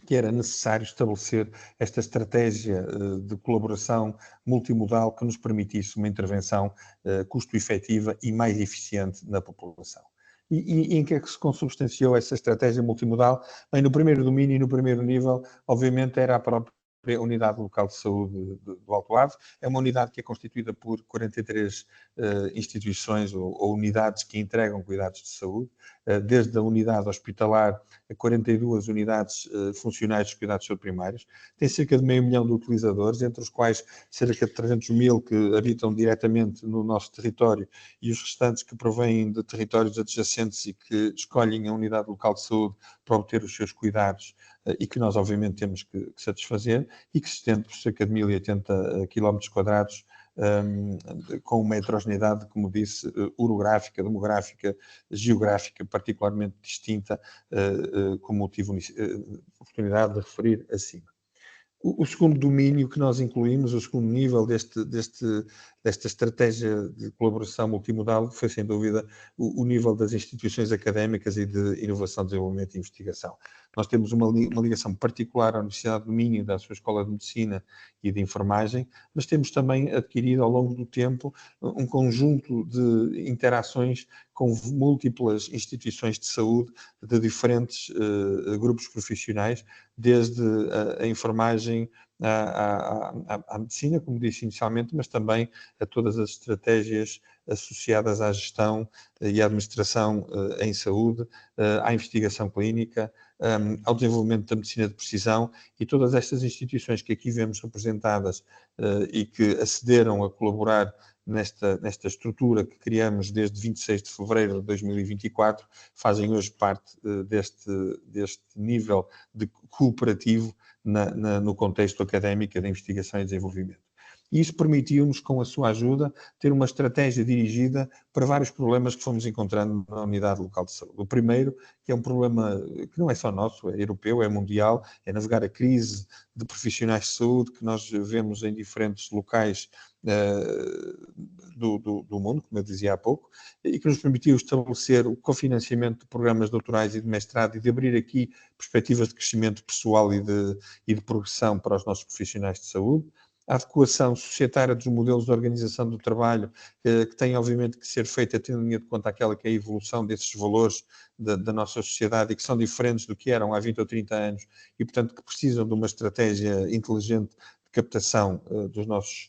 que era necessário estabelecer esta estratégia de colaboração multimodal que nos permitisse uma intervenção custo-efetiva e mais eficiente na população. E em que é que se consubstanciou essa estratégia multimodal? Bem, no primeiro domínio e no primeiro nível, obviamente, era a própria Unidade Local de Saúde do Alto Ave. É uma unidade que é constituída por 43 instituições ou unidades que entregam cuidados de saúde, desde a unidade hospitalar a 42 unidades funcionais de cuidados de saúde primários. Tem cerca de 500 mil de utilizadores, entre os quais cerca de 300 mil que habitam diretamente no nosso território e os restantes que provêm de territórios adjacentes e que escolhem a Unidade Local de Saúde para obter os seus cuidados e que nós, obviamente, temos que satisfazer, e que se estende por cerca de 1.080 km², com uma heterogeneidade, como disse, orográfica, demográfica, geográfica, particularmente distinta, como tive oportunidade de referir acima. O segundo domínio que nós incluímos, o segundo nível desta estratégia de colaboração multimodal, foi sem dúvida o nível das instituições académicas e de inovação, desenvolvimento e investigação. Nós temos uma ligação particular à Universidade do Minho, da sua Escola de Medicina e de Enfermagem, mas temos também adquirido ao longo do tempo um conjunto de interações com múltiplas instituições de saúde de diferentes grupos profissionais, desde a enfermagem à medicina, como disse inicialmente, mas também a todas as estratégias associadas à gestão e à administração em saúde, à investigação clínica, ao desenvolvimento da medicina de precisão, e todas estas instituições que aqui vemos representadas e que acederam a colaborar nesta estrutura que criamos desde 26 de fevereiro de 2024, fazem hoje parte deste nível de cooperativo no contexto académico da investigação e desenvolvimento. E isso permitiu-nos, com a sua ajuda, ter uma estratégia dirigida para vários problemas que fomos encontrando na Unidade Local de Saúde. O primeiro, que é um problema que não é só nosso, é europeu, é mundial, é navegar a crise de profissionais de saúde que nós vemos em diferentes locais do mundo, como eu dizia há pouco, e que nos permitiu estabelecer o cofinanciamento de programas doutorais e de mestrado e de abrir aqui perspectivas de crescimento pessoal e de progressão para os nossos profissionais de saúde. A adequação societária dos modelos de organização do trabalho, que tem obviamente que ser feita tendo em linha de conta aquela que é a evolução desses valores da nossa sociedade e que são diferentes do que eram há 20 ou 30 anos e, portanto, que precisam de uma estratégia inteligente de captação dos nossos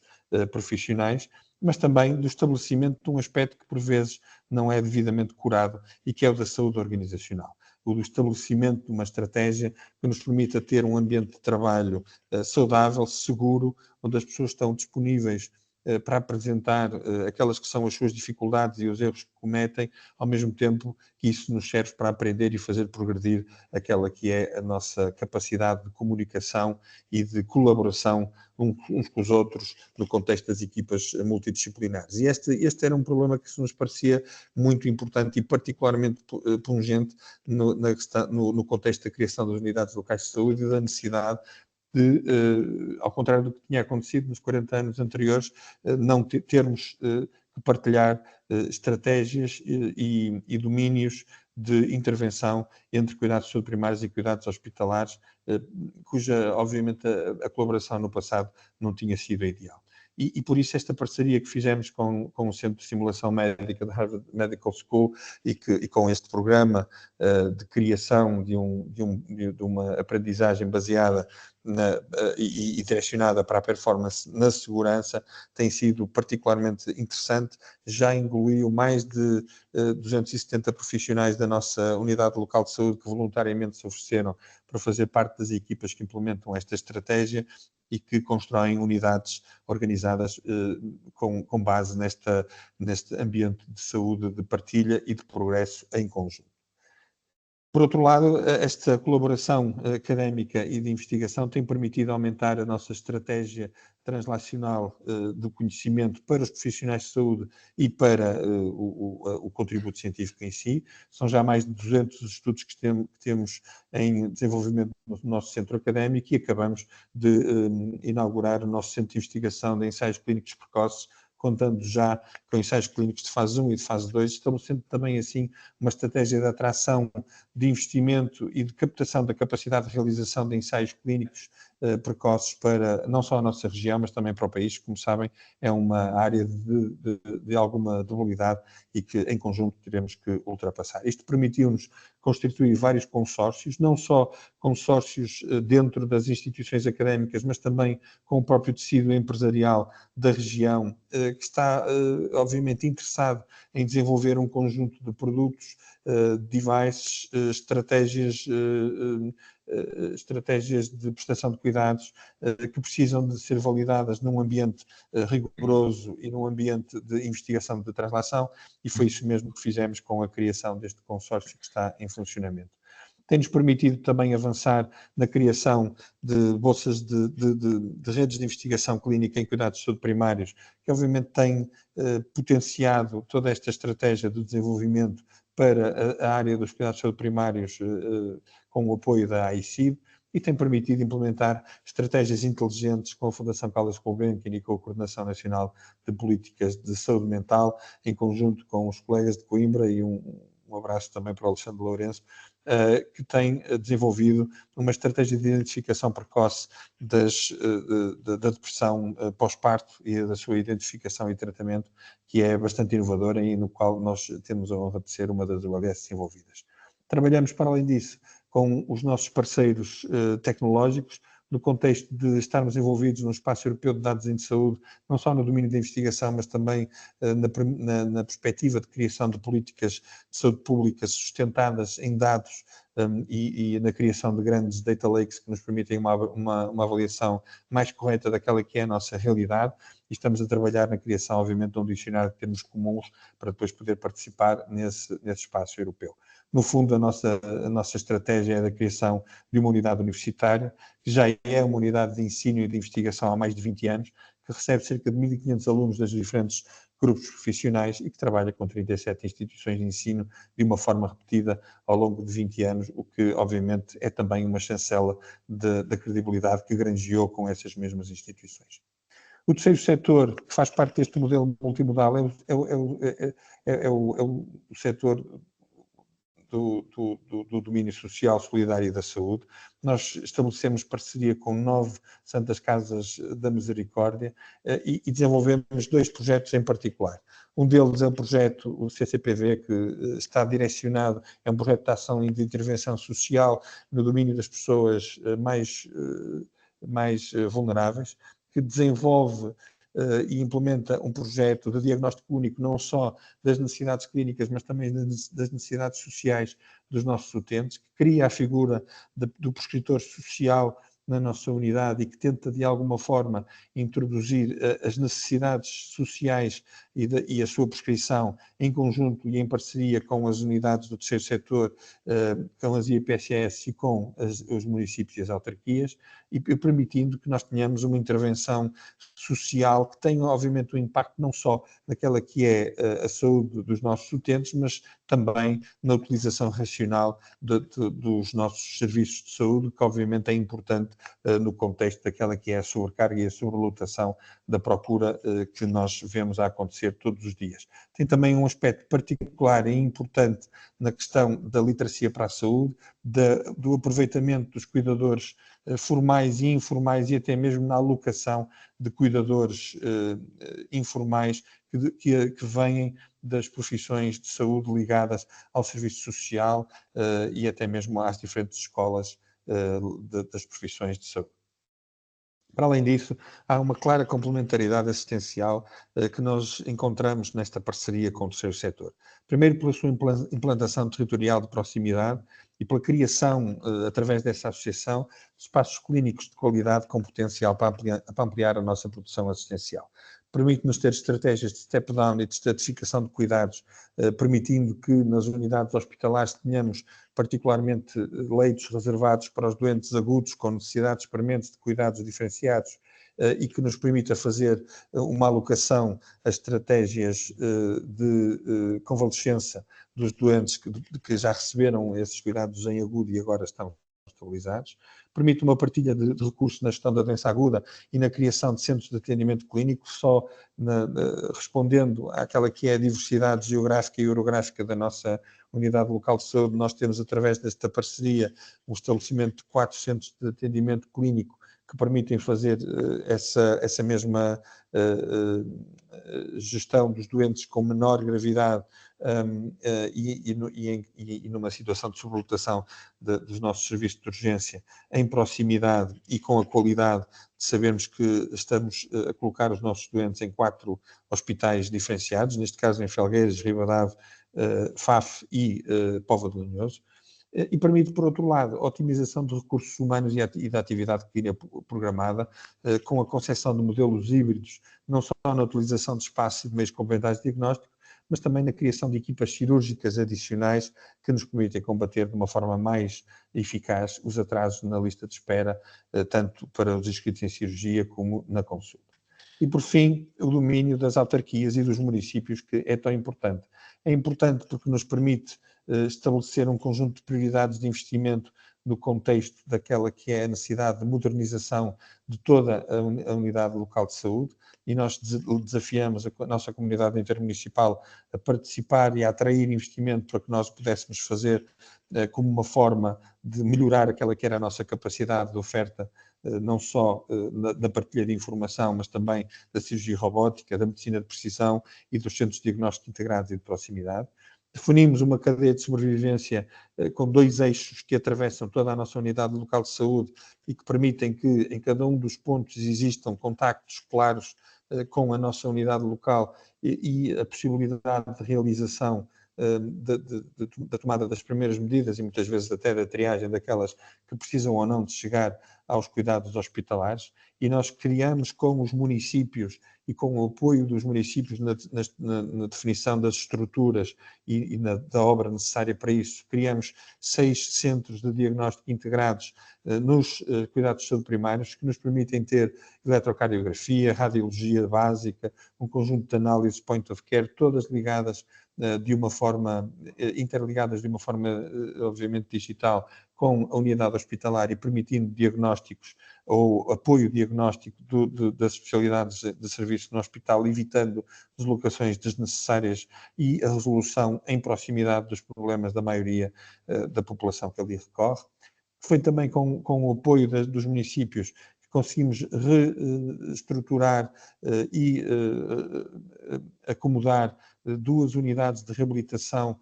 profissionais, mas também do estabelecimento de um aspecto que por vezes não é devidamente curado e que é o da saúde organizacional. O do estabelecimento de uma estratégia que nos permita ter um ambiente de trabalho saudável, seguro, onde as pessoas estão disponíveis para apresentar aquelas que são as suas dificuldades e os erros que cometem, ao mesmo tempo que isso nos serve para aprender e fazer progredir aquela que é a nossa capacidade de comunicação e de colaboração uns com os outros no contexto das equipas multidisciplinares. E este era um problema que nos parecia muito importante e particularmente pungente no contexto da criação das unidades locais de saúde e da necessidade de, ao contrário do que tinha acontecido nos 40 anos anteriores, não termos que partilhar estratégias e domínios de intervenção entre cuidados de saúde primários e cuidados hospitalares, cuja, obviamente, a colaboração no passado não tinha sido ideal. e por isso esta parceria que fizemos com o Centro de Simulação Médica da Harvard Medical School e com este programa de criação de uma aprendizagem baseada e direcionada para a performance na segurança tem sido particularmente interessante. Já engoliu mais de 270 profissionais da nossa unidade local de saúde que voluntariamente se ofereceram para fazer parte das equipas que implementam esta estratégia e que constroem unidades organizadas com base neste ambiente de saúde, de partilha e de progresso em conjunto. Por outro lado, esta colaboração académica e de investigação tem permitido aumentar a nossa estratégia translacional do conhecimento para os profissionais de saúde e para o contributo científico em si. São já mais de 200 estudos que temos em desenvolvimento no nosso centro académico e acabamos de inaugurar o nosso centro de investigação de ensaios clínicos precoces, contando já com ensaios clínicos de fase 1 e de fase 2, estabelecendo também assim uma estratégia de atração, de investimento e de captação da capacidade de realização de ensaios clínicos precoces para não só a nossa região, mas também para o país, que, como sabem, é uma área de alguma debilidade e que em conjunto teremos que ultrapassar. Isto permitiu-nos constituir vários consórcios, não só consórcios dentro das instituições académicas, mas também com o próprio tecido empresarial da região, que está, obviamente, interessado em desenvolver um conjunto de produtos, devices, estratégias de prestação de cuidados que precisam de ser validadas num ambiente rigoroso e num ambiente de investigação de translação, e foi isso mesmo que fizemos com a criação deste consórcio que está em funcionamento. Tem-nos permitido também avançar na criação de bolsas de redes de investigação clínica em cuidados de saúde primários, que obviamente tem potenciado toda esta estratégia de desenvolvimento para a área dos cuidados de saúde primários com o apoio da AICID, e tem permitido implementar estratégias inteligentes com a Fundação Carlos Gulbenkian e com a Coordenação Nacional de Políticas de Saúde Mental, em conjunto com os colegas de Coimbra, e um abraço também para o Alexandre Lourenço, que tem desenvolvido uma estratégia de identificação precoce da depressão pós-parto e da sua identificação e tratamento, que é bastante inovadora e no qual nós temos a honra de ser uma das OLS envolvidas. Trabalhamos, para além disso, com os nossos parceiros tecnológicos, no contexto de estarmos envolvidos no espaço europeu de dados em saúde, não só no domínio da investigação, mas também na perspectiva de criação de políticas de saúde pública sustentadas em dados e na criação de grandes data lakes que nos permitem uma avaliação mais correta daquela que é a nossa realidade, e estamos a trabalhar na criação, obviamente, de um dicionário de termos comuns para depois poder participar nesse espaço europeu. No fundo, a nossa estratégia é da criação de uma unidade universitária, que já é uma unidade de ensino e de investigação há mais de 20 anos, que recebe cerca de 1.500 alunos das diferentes grupos profissionais e que trabalha com 37 instituições de ensino de uma forma repetida ao longo de 20 anos, o que, obviamente, é também uma chancela da credibilidade que granjeou com essas mesmas instituições. O terceiro setor, que faz parte deste modelo multimodal, é o setor do domínio social, solidário e da saúde. Nós estabelecemos parceria com 9 Santas Casas da Misericórdia e desenvolvemos 2 projetos em particular. Um deles é o projeto, o CCPV, que está direcionado, é um projeto de ação e de intervenção social no domínio das pessoas mais vulneráveis, que desenvolve e implementa um projeto de diagnóstico único, não só das necessidades clínicas, mas também das necessidades sociais dos nossos utentes, que cria a figura do prescritor social na nossa unidade e que tenta, de alguma forma, introduzir as necessidades sociais e a sua prescrição em conjunto e em parceria com as unidades do terceiro setor, com as IPSS e com os municípios e as autarquias, e permitindo que nós tenhamos uma intervenção social que tenha, obviamente, um impacto não só naquela que é a saúde dos nossos utentes, mas também na utilização racional dos nossos serviços de saúde, que obviamente é importante no contexto daquela que é a sobrecarga e a sobrelotação da procura que nós vemos a acontecer todos os dias. Tem também um aspecto particular e importante na questão da literacia para a saúde, do aproveitamento dos cuidadores formais e informais e até mesmo na alocação de cuidadores informais que vêm das profissões de saúde ligadas ao serviço social e até mesmo às diferentes escolas das profissões de saúde. Para além disso, há uma clara complementaridade assistencial que nós encontramos nesta parceria com o terceiro setor. Primeiro, pela sua implantação territorial de proximidade e pela criação, através dessa associação, de espaços clínicos de qualidade com potencial para ampliar a nossa produção assistencial. Permite-nos ter estratégias de step-down e de estratificação de cuidados, permitindo que nas unidades hospitalares tenhamos particularmente leitos reservados para os doentes agudos com necessidades prementes de cuidados diferenciados e que nos permita fazer uma alocação a estratégias de convalescença dos doentes que já receberam esses cuidados em agudo e agora estão estabilizados. Permite uma partilha de recursos na gestão da doença aguda e na criação de centros de atendimento clínico, só respondendo àquela que é a diversidade geográfica e orográfica da nossa unidade local de saúde. Nós temos, através desta parceria, o estabelecimento de 4 centros de atendimento clínico que permitem fazer essa mesma gestão dos doentes com menor gravidade e numa situação de sobrelotação dos nossos serviços de urgência em proximidade e com a qualidade de sabermos que estamos a colocar os nossos doentes em 4 hospitais diferenciados, neste caso em Felgueiras, Ribadave, Faf e Póvoa de Lanhoso. E permite, por outro lado, a otimização de recursos humanos e da atividade clínica programada, com a concepção de modelos híbridos, não só na utilização de espaços e de meios complementares de diagnóstico, mas também na criação de equipas cirúrgicas adicionais que nos permitem combater de uma forma mais eficaz os atrasos na lista de espera, tanto para os inscritos em cirurgia como na consulta. E, por fim, o domínio das autarquias e dos municípios, que é tão importante. É importante porque nos permite estabelecer um conjunto de prioridades de investimento no contexto daquela que é a necessidade de modernização de toda a unidade local de saúde, e nós desafiamos a nossa comunidade intermunicipal a participar e a atrair investimento para que nós pudéssemos fazer como uma forma de melhorar aquela que era a nossa capacidade de oferta, não só na partilha de informação, mas também da cirurgia robótica, da medicina de precisão e dos centros de diagnóstico integrados e de proximidade. Definimos uma cadeia de sobrevivência com 2 eixos que atravessam toda a nossa unidade local de saúde e que permitem que em cada um dos pontos existam contactos claros com a nossa unidade local e a possibilidade de realização da tomada das primeiras medidas e muitas vezes até da triagem daquelas que precisam ou não de chegar aos cuidados hospitalares, e nós criamos com os municípios e com o apoio dos municípios na definição das estruturas e da obra necessária para isso, criamos 6 centros de diagnóstico integrados nos cuidados de saúde primários, que nos permitem ter eletrocardiografia, radiologia básica, um conjunto de análises point of care, todas ligadas de uma forma, interligadas de uma forma, obviamente, digital com a unidade hospitalar e permitindo diagnósticos ou apoio diagnóstico das especialidades de serviço no hospital, evitando deslocações desnecessárias e a resolução em proximidade dos problemas da maioria da população que ali recorre. Foi também com o apoio dos municípios que conseguimos reestruturar e acomodar 2 unidades de reabilitação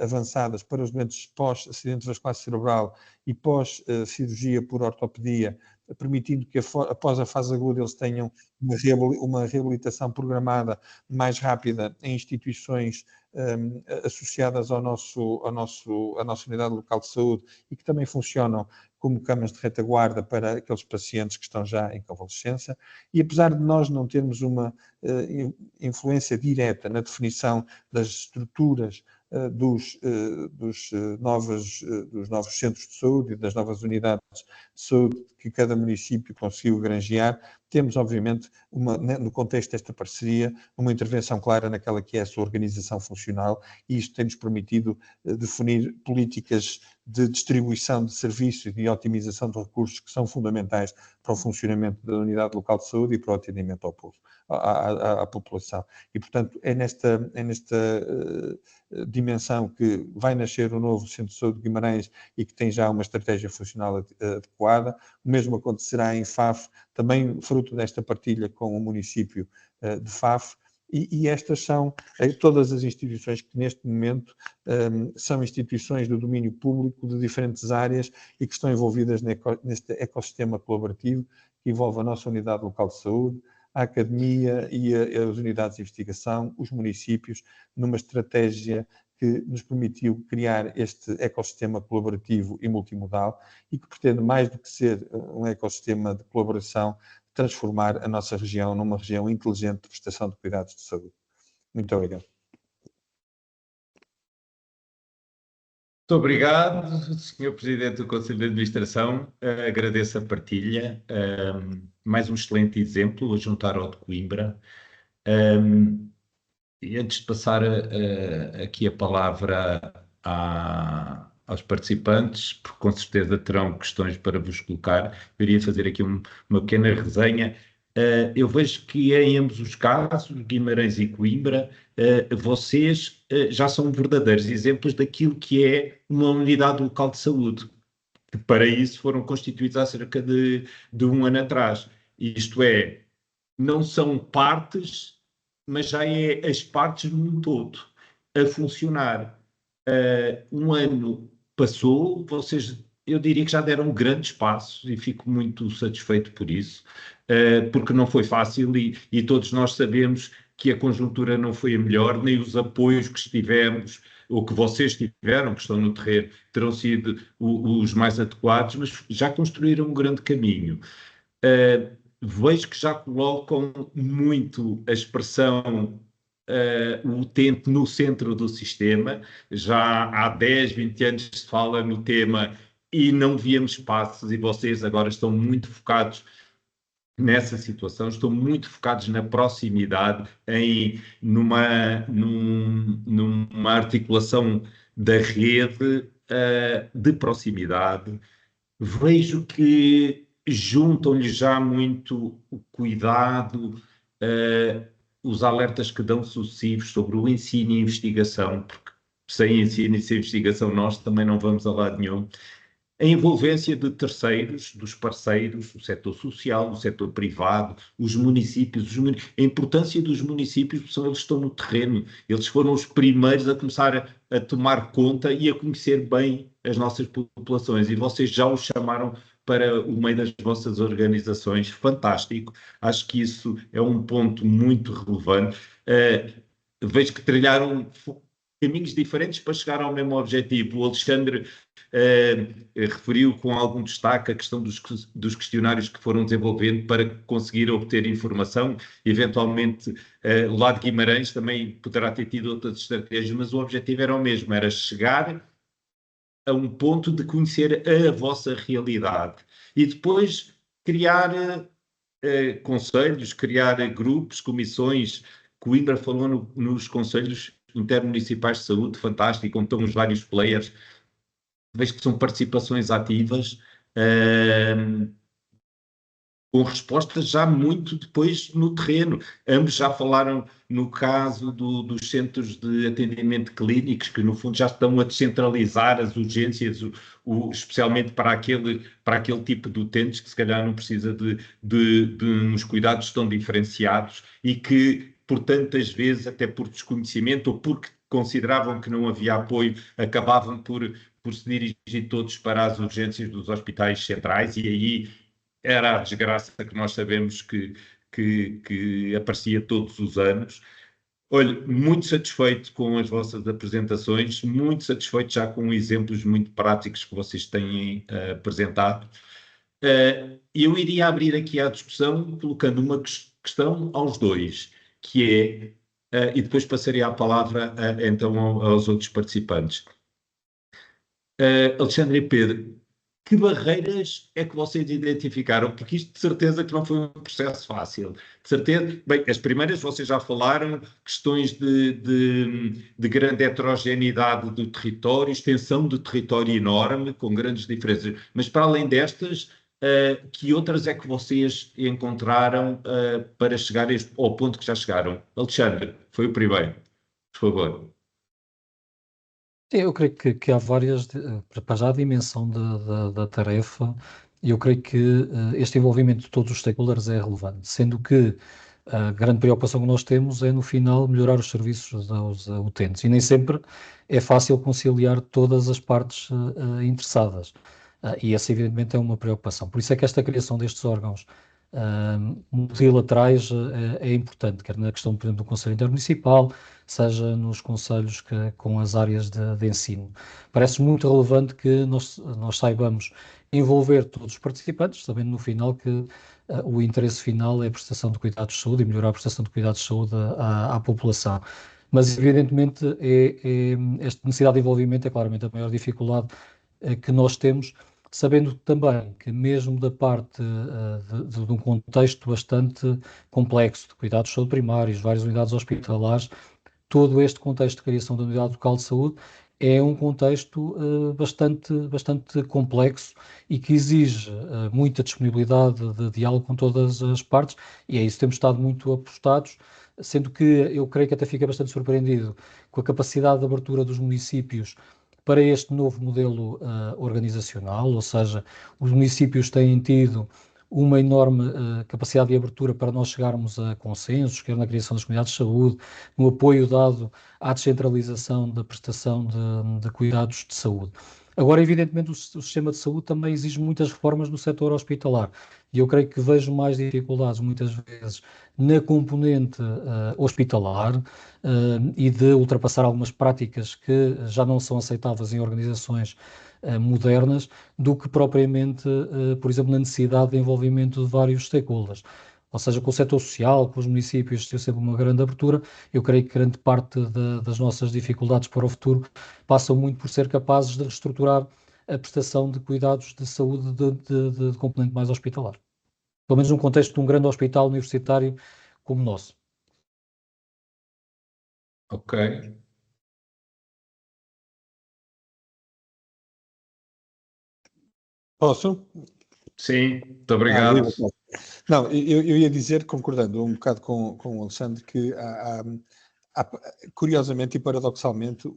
avançadas para os doentes pós-acidente vascular cerebral e pós-cirurgia por ortopedia, permitindo que após a fase aguda eles tenham uma reabilitação programada mais rápida em instituições associadas à nossa unidade local de saúde e que também funcionam como camas de retaguarda para aqueles pacientes que estão já em convalescença. E apesar de nós não termos uma influência direta na definição das estruturas dos novos centros de saúde e das novas unidades de saúde que cada município conseguiu granjear. Temos, obviamente, no contexto desta parceria, uma intervenção clara naquela que é a sua organização funcional, e isto tem-nos permitido definir políticas de distribuição de serviços e de otimização de recursos que são fundamentais para o funcionamento da unidade local de saúde e para o atendimento ao povo, à população. E, portanto, é nesta dimensão que vai nascer o novo Centro de Saúde de Guimarães e que tem já uma estratégia funcional adequada. O mesmo acontecerá em Faf, também fruto desta partilha com o município de Faf, e estas são todas as instituições que neste momento são instituições do domínio público de diferentes áreas e que estão envolvidas neste ecossistema colaborativo que envolve a nossa unidade local de saúde, a academia e as unidades de investigação, os municípios, numa estratégia que nos permitiu criar este ecossistema colaborativo e multimodal e que pretende, mais do que ser um ecossistema de colaboração, transformar a nossa região numa região inteligente de prestação de cuidados de saúde. Muito obrigado. Muito obrigado, Sr. Presidente do Conselho de Administração. Agradeço a partilha. Mais um excelente exemplo a juntar ao de Coimbra. E antes de passar aqui a palavra aos participantes, porque com certeza terão questões para vos colocar, eu iria fazer aqui uma pequena resenha. Eu vejo que em ambos os casos, Guimarães e Coimbra, vocês já são verdadeiros exemplos daquilo que é uma unidade local de saúde, que para isso foram constituídos há cerca de um ano atrás. Isto é, não são partes, mas já é as partes num todo a funcionar. Um ano passou, vocês, eu diria que já deram grandes passos e fico muito satisfeito por isso, porque não foi fácil e todos nós sabemos que a conjuntura não foi a melhor, nem os apoios que tivemos, ou que vocês tiveram, que estão no terreno, terão sido os mais adequados, mas já construíram um grande caminho. Vejo que já colocam muito a expressão o utente no centro do sistema. Já há 10, 20 anos se fala no tema e não víamos passos, e vocês agora estão muito focados nessa situação, estão muito focados na proximidade, numa articulação da rede de proximidade. Vejo que juntam-lhe já muito o cuidado, os alertas que dão sucessivos sobre o ensino e investigação, porque sem ensino e sem investigação nós também não vamos a lado nenhum. A envolvência de terceiros, dos parceiros, o setor social, o setor privado, os municípios, a importância dos municípios, porque eles estão no terreno, eles foram os primeiros a começar a tomar conta e a conhecer bem as nossas populações, e vocês já os chamaram para o meio das vossas organizações. Fantástico, acho que isso é um ponto muito relevante. Vejo que trilharam caminhos diferentes para chegar ao mesmo objetivo. O Alexandre referiu com algum destaque a questão dos questionários que foram desenvolvendo para conseguir obter informação. Eventualmente, o lado de Guimarães também poderá ter tido outras estratégias, mas o objetivo era o mesmo, era chegar a um ponto de conhecer a vossa realidade e depois criar conselhos, criar grupos, comissões. Coimbra falou nos conselhos intermunicipais de saúde, fantástico, onde estão os vários players. Vejo que são participações ativas, com respostas já muito depois no terreno. Ambos já falaram no caso dos centros de atendimento clínicos, que no fundo já estão a descentralizar as urgências, especialmente para aquele tipo de utentes que se calhar não precisa de uns cuidados tão diferenciados e que, por tantas vezes, até por desconhecimento ou porque consideravam que não havia apoio, acabavam por se dirigir todos para as urgências dos hospitais centrais, e aí era a desgraça que nós sabemos que aparecia todos os anos. Olha, muito satisfeito com as vossas apresentações, muito satisfeito já com exemplos muito práticos que vocês têm apresentado. Eu iria abrir aqui a discussão colocando uma questão aos dois, que é, e depois passaria a palavra então aos outros participantes. Alexandre e Pedro, que barreiras é que vocês identificaram? Porque isto de certeza que não foi um processo fácil. De certeza, bem, as primeiras vocês já falaram, questões de grande heterogeneidade do território, extensão do território enorme, com grandes diferenças. Mas para além destas, que outras é que vocês encontraram para chegar ao ponto que já chegaram? Alexandre, foi o primeiro, por favor. Eu creio que há várias, para já a dimensão da tarefa, e eu creio que este envolvimento de todos os stakeholders é relevante, sendo que a grande preocupação que nós temos é, no final, melhorar os serviços aos utentes, e nem sempre é fácil conciliar todas as partes interessadas, e essa, evidentemente, é uma preocupação. Por isso é que esta criação destes órgãos multilaterais é importante, quer na questão, por exemplo, do Conselho Intermunicipal, seja nos conselhos com as áreas de ensino. Parece muito relevante que nós saibamos envolver todos os participantes, sabendo no final que o interesse final é a prestação de cuidados de saúde e melhorar a prestação de cuidados de saúde à população. Mas, evidentemente, esta necessidade de envolvimento é claramente a maior dificuldade que nós temos, sabendo também que, mesmo da parte de um contexto bastante complexo de cuidados de saúde primários, várias unidades hospitalares, todo este contexto de criação da unidade local de saúde é um contexto bastante complexo e que exige muita disponibilidade de diálogo com todas as partes, e é isso que temos estado muito apostados, sendo que eu creio que até fica bastante surpreendido com a capacidade de abertura dos municípios para este novo modelo organizacional, ou seja, os municípios têm tido uma enorme capacidade de abertura para nós chegarmos a consensos, quer na criação das comunidades de saúde, no apoio dado à descentralização da prestação de cuidados de saúde. Agora, evidentemente, o sistema de saúde também exige muitas reformas no setor hospitalar, e eu creio que vejo mais dificuldades, muitas vezes, na componente hospitalar e de ultrapassar algumas práticas que já não são aceitáveis em organizações modernas, do que propriamente, por exemplo, na necessidade de envolvimento de vários stakeholders. Ou seja, com o setor social, com os municípios, ter sempre uma grande abertura. Eu creio que grande parte das nossas dificuldades para o futuro passam muito por ser capazes de reestruturar a prestação de cuidados de saúde de componente mais hospitalar. Pelo menos num contexto de um grande hospital universitário como o nosso. Ok. Posso? Sim, muito obrigado. Não, eu ia dizer, concordando um bocado com o Alexandre, que curiosamente e paradoxalmente,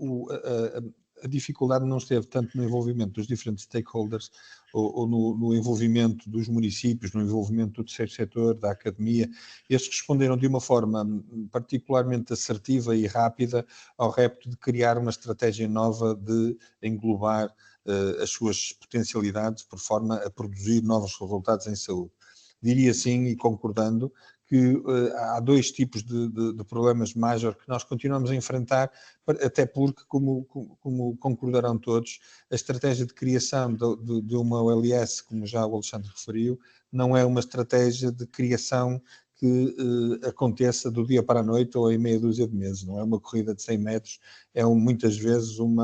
a dificuldade não esteve tanto no envolvimento dos diferentes stakeholders ou no envolvimento dos municípios, no envolvimento do terceiro setor, da academia. Estes responderam de uma forma particularmente assertiva e rápida ao repto de criar uma estratégia nova de englobar as suas potencialidades por forma a produzir novos resultados em saúde. Diria sim, e concordando, que há dois tipos de problemas major que nós continuamos a enfrentar, até porque, como concordarão todos, a estratégia de criação de uma OLS, como já o Alexandre referiu, não é uma estratégia de criação que aconteça do dia para a noite ou em meia dúzia de meses. Não é uma corrida de 100 metros, é muitas vezes um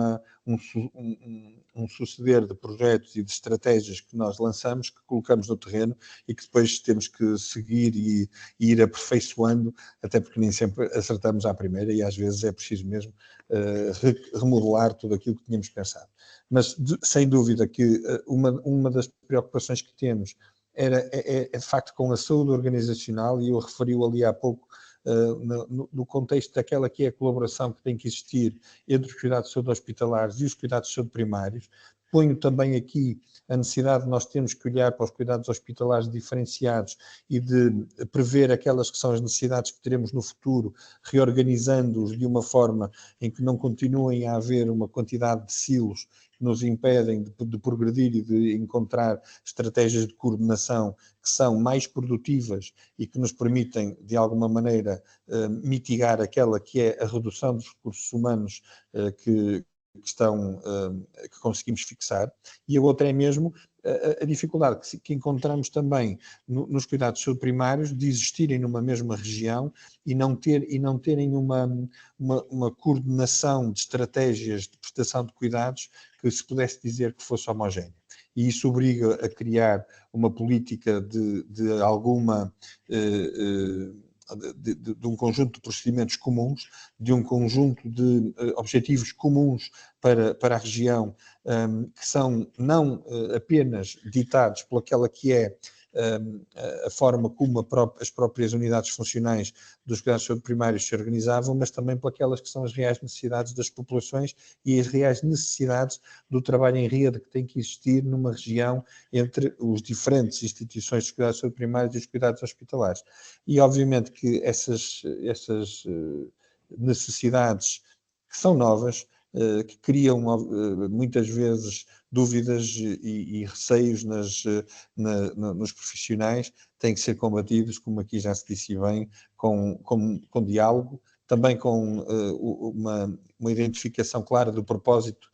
suceder de projetos e de estratégias que nós lançamos, que colocamos no terreno e que depois temos que seguir e ir aperfeiçoando, até porque nem sempre acertamos à primeira e às vezes é preciso mesmo remodelar tudo aquilo que tínhamos pensado. Mas sem dúvida que uma das preocupações que temos é de facto com a saúde organizacional, e eu referi-o ali há pouco, no contexto daquela que é a colaboração que tem que existir entre os cuidados de saúde hospitalares e os cuidados de saúde primários. Ponho também aqui a necessidade de nós termos que olhar para os cuidados hospitalares diferenciados e de prever aquelas que são as necessidades que teremos no futuro, reorganizando-os de uma forma em que não continuem a haver uma quantidade de silos que nos impedem de progredir e de encontrar estratégias de coordenação que são mais produtivas e que nos permitem, de alguma maneira, mitigar aquela que é a redução dos recursos humanos que conseguimos fixar. E a outra é mesmo a dificuldade que encontramos também nos cuidados de saúde primários de existirem numa mesma região e não terem uma coordenação de estratégias de prestação de cuidados que se pudesse dizer que fosse homogénea. e isso obriga a criar uma política de alguma... De um conjunto de procedimentos comuns, de um conjunto de objetivos comuns para a região, que são não apenas ditados por aquela que é a forma como as próprias unidades funcionais dos cuidados de saúde primários se organizavam, mas também por aquelas que são as reais necessidades das populações e as reais necessidades do trabalho em rede que tem que existir numa região entre os diferentes instituições de cuidados de saúde primários e os cuidados hospitalares. E obviamente que essas necessidades que são novas, que criam muitas vezes dúvidas e receios nos profissionais, têm que ser combatidos, como aqui já se disse bem, com diálogo, também com uma identificação clara do propósito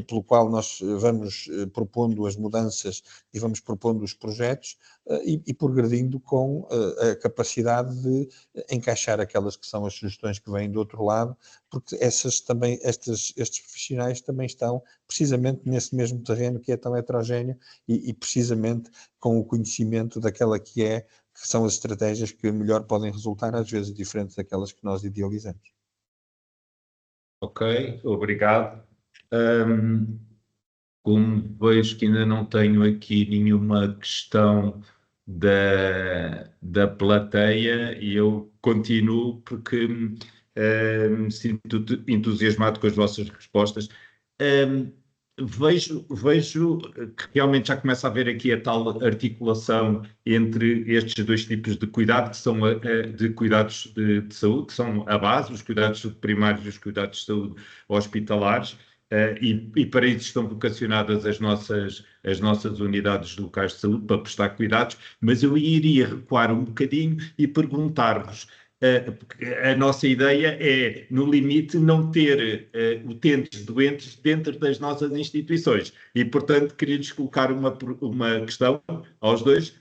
pelo qual nós vamos propondo as mudanças e vamos propondo os projetos e progredindo com a capacidade de encaixar aquelas que são as sugestões que vêm do outro lado, porque estes profissionais também estão precisamente nesse mesmo terreno que é tão heterogéneo e precisamente com o conhecimento daquela que são as estratégias que melhor podem resultar, às vezes diferentes daquelas que nós idealizamos. Ok, obrigado. Como vejo que ainda não tenho aqui nenhuma questão da plateia, e eu continuo porque me sinto entusiasmado com as vossas respostas. Vejo que realmente já começa a haver aqui a tal articulação entre estes dois tipos de cuidado, que são de cuidados de saúde, que são a base, os cuidados de saúde primários e os cuidados de saúde hospitalares, e para isso estão vocacionadas as nossas unidades locais de saúde para prestar cuidados, mas eu iria recuar um bocadinho e perguntar-vos. A nossa ideia é, no limite, não ter utentes doentes dentro das nossas instituições. E, portanto, queria-lhes colocar uma questão aos dois,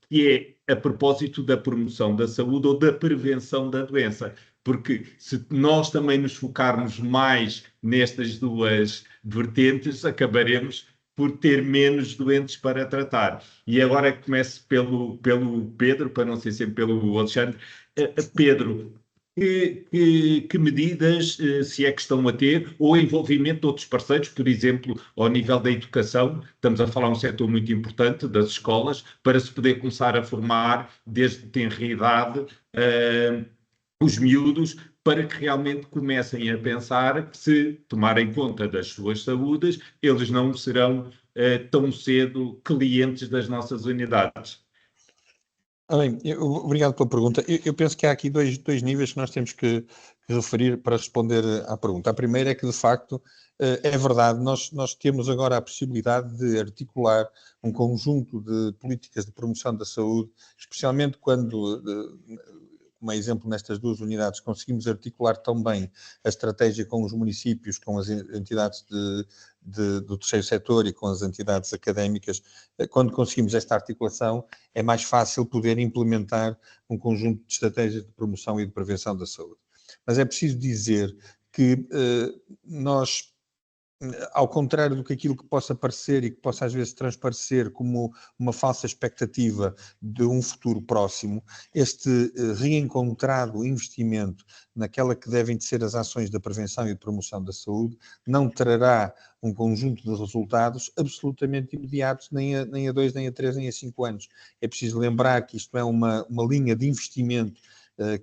que é a propósito da promoção da saúde ou da prevenção da doença. Porque se nós também nos focarmos mais nestas duas vertentes, acabaremos por ter menos doentes para tratar. E agora começo pelo Pedro, para não ser sempre pelo Alexandre. Pedro, que medidas, se é que estão a ter, ou envolvimento de outros parceiros, por exemplo, ao nível da educação, estamos a falar de um setor muito importante, das escolas, para se poder começar a formar, desde tenra idade, os miúdos, para que realmente comecem a pensar que, se tomarem conta das suas saúdes, eles não serão tão cedo clientes das nossas unidades. Bem, obrigado pela pergunta. Eu penso que há aqui dois níveis que nós temos que referir para responder à pergunta. A primeira é que, de facto, é verdade, nós temos agora a possibilidade de articular um conjunto de políticas de promoção da saúde, especialmente quando, como exemplo nestas duas unidades, conseguimos articular tão bem a estratégia com os municípios, com as entidades do terceiro setor e com as entidades académicas. Quando conseguimos esta articulação, é mais fácil poder implementar um conjunto de estratégias de promoção e de prevenção da saúde. Mas é preciso dizer que nós, ao contrário do que aquilo que possa parecer e que possa às vezes transparecer como uma falsa expectativa de um futuro próximo, este reencontrado investimento naquela que devem de ser as ações da prevenção e de promoção da saúde não trará um conjunto de resultados absolutamente imediatos, nem a 2, nem a 3, nem a 5 anos. É preciso lembrar que isto é uma linha de investimento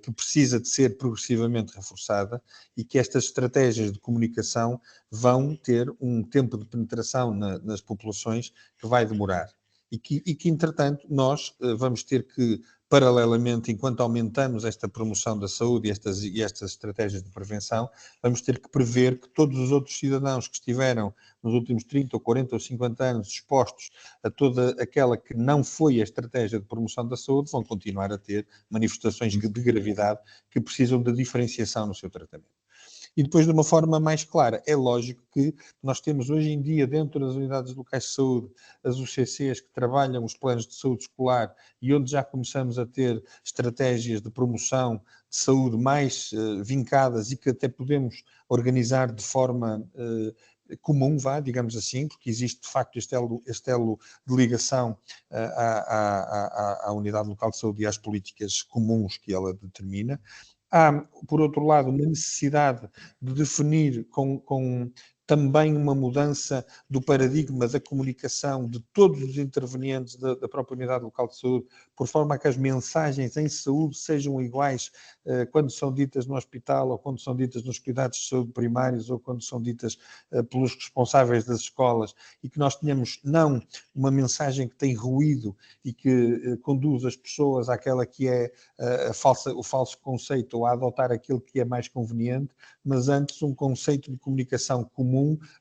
que precisa de ser progressivamente reforçada e que estas estratégias de comunicação vão ter um tempo de penetração nas populações que vai demorar. E que entretanto, nós vamos ter que, paralelamente, enquanto aumentamos esta promoção da saúde e estas estratégias de prevenção, vamos ter que prever que todos os outros cidadãos que estiveram nos últimos 30 ou 40 ou 50 anos expostos a toda aquela que não foi a estratégia de promoção da saúde, vão continuar a ter manifestações de gravidade que precisam de diferenciação no seu tratamento. E depois, de uma forma mais clara, é lógico que nós temos hoje em dia, dentro das unidades locais de saúde, as UCCs que trabalham os planos de saúde escolar e onde já começamos a ter estratégias de promoção de saúde mais vincadas e que até podemos organizar de forma comum, digamos assim, porque existe de facto este elo de ligação à unidade local de saúde e às políticas comuns que ela determina. Há, por outro lado, uma necessidade de definir com também uma mudança do paradigma da comunicação de todos os intervenientes da própria unidade local de saúde, por forma a que as mensagens em saúde sejam iguais quando são ditas no hospital, ou quando são ditas nos cuidados de saúde primários, ou quando são ditas pelos responsáveis das escolas, e que nós tenhamos não uma mensagem que tem ruído e que conduz as pessoas àquela que é o falso conceito, ou a adotar aquilo que é mais conveniente, mas antes um conceito de comunicação comum,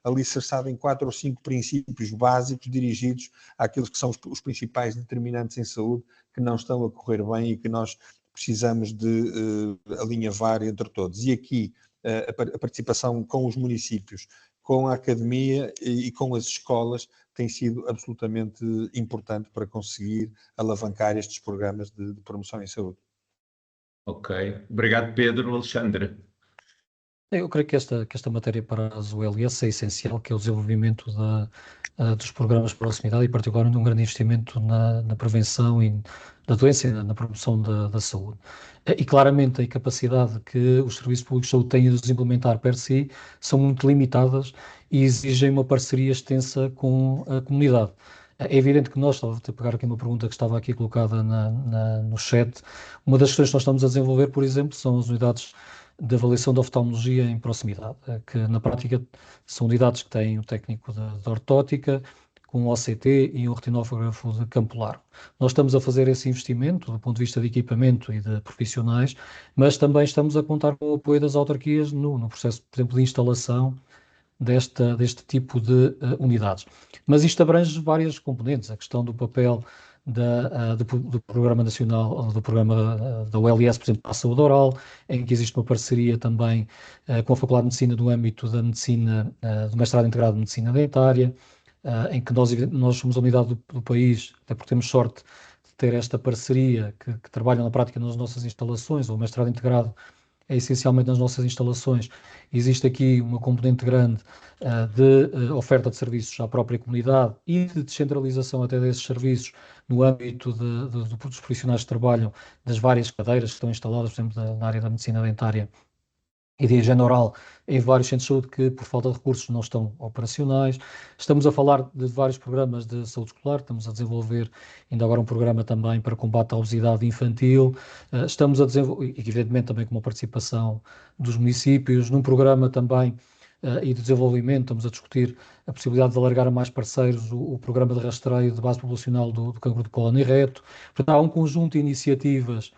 alicerçado em 4 ou 5 princípios básicos dirigidos àqueles que são os principais determinantes em saúde que não estão a correr bem e que nós precisamos de alinhavar entre todos. E aqui a participação com os municípios, com a academia e com as escolas tem sido absolutamente importante para conseguir alavancar estes programas de promoção em saúde. Ok. Obrigado, Pedro. Alexandre. Eu creio que esta matéria para as ULS é essencial, que é o desenvolvimento dos programas de proximidade e, particularmente, um grande investimento na prevenção da doença e na promoção da saúde. E, claramente, a capacidade que os serviços públicos de saúde têm de os implementar per si são muito limitadas e exigem uma parceria extensa com a comunidade. É evidente que nós, estava a pegar aqui uma pergunta que estava aqui colocada no chat, uma das questões que nós estamos a desenvolver, por exemplo, são as unidades de avaliação de oftalmologia em proximidade, que na prática são unidades que têm um técnico de ortótica, com um OCT e um retinógrafo de campo largo. Nós estamos a fazer esse investimento do ponto de vista de equipamento e de profissionais, mas também estamos a contar com o apoio das autarquias no processo, por exemplo, de instalação deste tipo de unidades. Mas isto abrange várias componentes, a questão do papel do Programa Nacional, do Programa da ULS, por exemplo, para a saúde oral, em que existe uma parceria também com a Faculdade de Medicina do âmbito da medicina, do mestrado integrado de medicina dentária, em que nós somos a unidade do país, até porque temos sorte de ter esta parceria, que trabalham na prática nas nossas instalações, o mestrado integrado é essencialmente nas nossas instalações. Existe aqui uma componente grande de oferta de serviços à própria comunidade e de descentralização até desses serviços no âmbito dos profissionais que trabalham das várias cadeiras que estão instaladas, por exemplo, na área da medicina dentária e de higiene oral em vários centros de saúde que, por falta de recursos, não estão operacionais. Estamos a falar de vários programas de saúde escolar, estamos a desenvolver ainda agora um programa também para combate à obesidade infantil, estamos a desenvolver, evidentemente também com uma participação dos municípios, num programa também e de desenvolvimento, estamos a discutir a possibilidade de alargar a mais parceiros o programa de rastreio de base populacional do cancro de cólon e reto. Portanto, há um conjunto de iniciativas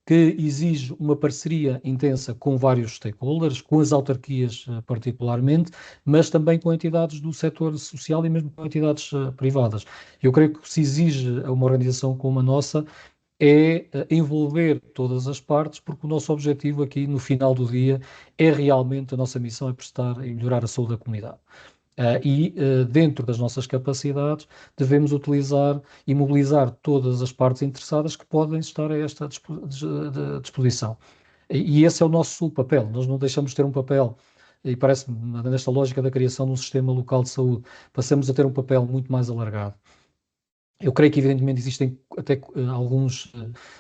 que exige uma parceria intensa com vários stakeholders, com as autarquias particularmente, mas também com entidades do setor social e mesmo com entidades privadas. Eu creio que se exige a uma organização como a nossa é envolver todas as partes, porque o nosso objetivo aqui, no final do dia, é realmente, a nossa missão é prestar e melhorar a saúde da comunidade. Dentro das nossas capacidades, devemos utilizar e mobilizar todas as partes interessadas que podem estar a esta disposição. E esse é o nosso papel. Nós não deixamos de ter um papel, e parece-me, nesta lógica da criação de um sistema local de saúde, passamos a ter um papel muito mais alargado. Eu creio que, evidentemente, existem até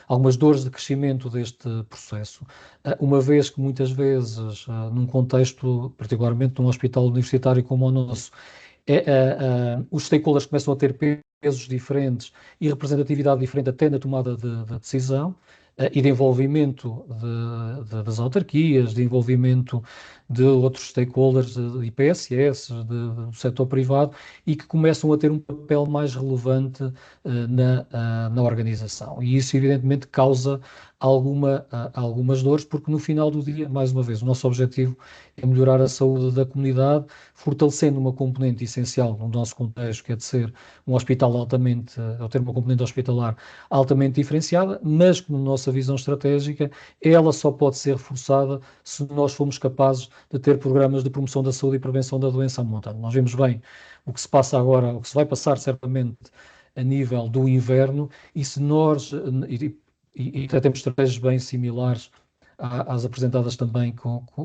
algumas dores de crescimento deste processo, uma vez que muitas vezes, num contexto, particularmente num hospital universitário como o nosso, os stakeholders começam a ter pesos diferentes e representatividade diferente até na tomada de decisão e de envolvimento das autarquias, de envolvimento de outros stakeholders, de IPSS, do setor privado, e que começam a ter um papel mais relevante na organização. E isso, evidentemente, causa algumas dores, porque no final do dia, mais uma vez, o nosso objetivo é melhorar a saúde da comunidade, fortalecendo uma componente essencial no nosso contexto, que é de ser um hospital ou ter uma componente hospitalar altamente diferenciada, mas que na nossa visão estratégica, ela só pode ser reforçada se nós formos capazes de ter programas de promoção da saúde e prevenção da doença à montanha. Nós vemos bem o que se passa agora, o que se vai passar certamente a nível do inverno, e se nós, e até temos estratégias bem similares às apresentadas também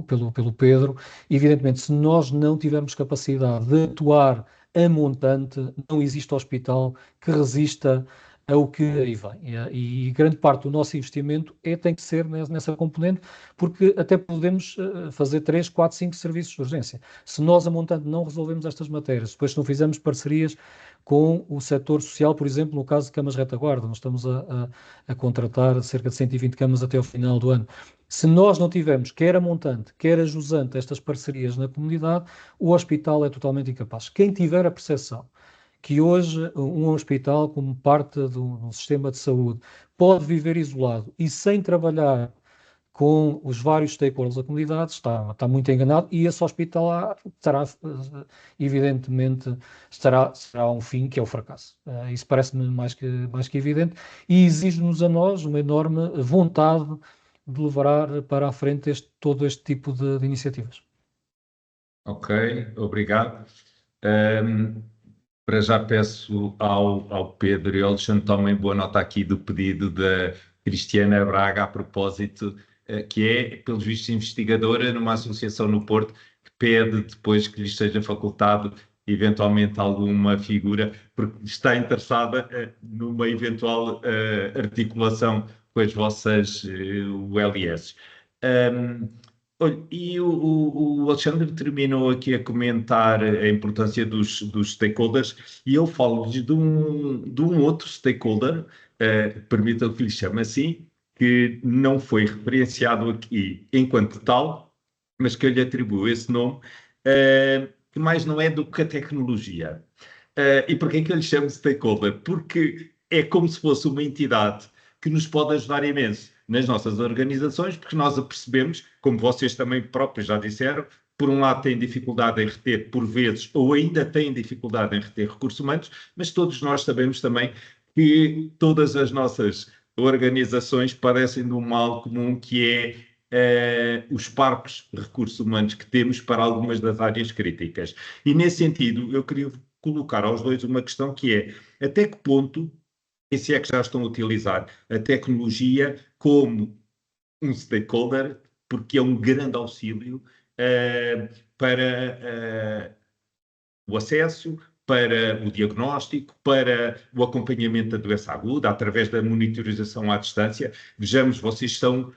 pelo Pedro. Evidentemente, se nós não tivermos capacidade de atuar a montante, não existe hospital que resista ao que aí vem. E grande parte do nosso investimento tem que ser nessa componente, porque até podemos fazer 3, 4, 5 serviços de urgência. Se nós, a montante, não resolvemos estas matérias, depois se não fizermos parcerias com o setor social, por exemplo, no caso de camas retaguarda, nós estamos a contratar cerca de 120 camas até ao final do ano. Se nós não tivermos, quer a montante, quer a jusante, estas parcerias na comunidade, o hospital é totalmente incapaz. Quem tiver a percepção que hoje um hospital, como parte de um sistema de saúde, pode viver isolado e sem trabalhar com os vários stakeholders da comunidade, está muito enganado, e esse hospital evidentemente, será um fim que é o fracasso. Isso parece-me mais que evidente, e exige-nos a nós uma enorme vontade de levar para a frente todo este tipo de iniciativas. Ok, obrigado. Para já peço ao Pedro e ao Alexandre tomem boa nota aqui do pedido da Cristiana Braga a propósito, que é, pelos vistos, investigadora numa associação no Porto, que pede depois que lhe seja facultado eventualmente alguma figura, porque está interessada numa eventual articulação com as vossas ULS. E o Alexandre terminou aqui a comentar a importância dos stakeholders, e eu falo-lhes de um outro stakeholder, permitam que lhe chame assim, que não foi referenciado aqui enquanto tal, mas que eu lhe atribuo esse nome, que mais não é do que a tecnologia. E porquê é que eu lhe chamo stakeholder? Porque é como se fosse uma entidade que nos pode ajudar imenso nas nossas organizações, porque nós a percebemos, como vocês também próprios já disseram, por um lado têm dificuldade em reter, por vezes, ou ainda têm dificuldade em reter recursos humanos, mas todos nós sabemos também que todas as nossas organizações padecem de um mal comum, que é os parcos recursos humanos que temos para algumas das áreas críticas. E nesse sentido, eu queria colocar aos dois uma questão que é: até que ponto, e se é que já estão a utilizar a tecnologia como um stakeholder, porque é um grande auxílio para o acesso, para o diagnóstico, para o acompanhamento da doença aguda, através da monitorização à distância. Vejamos, vocês são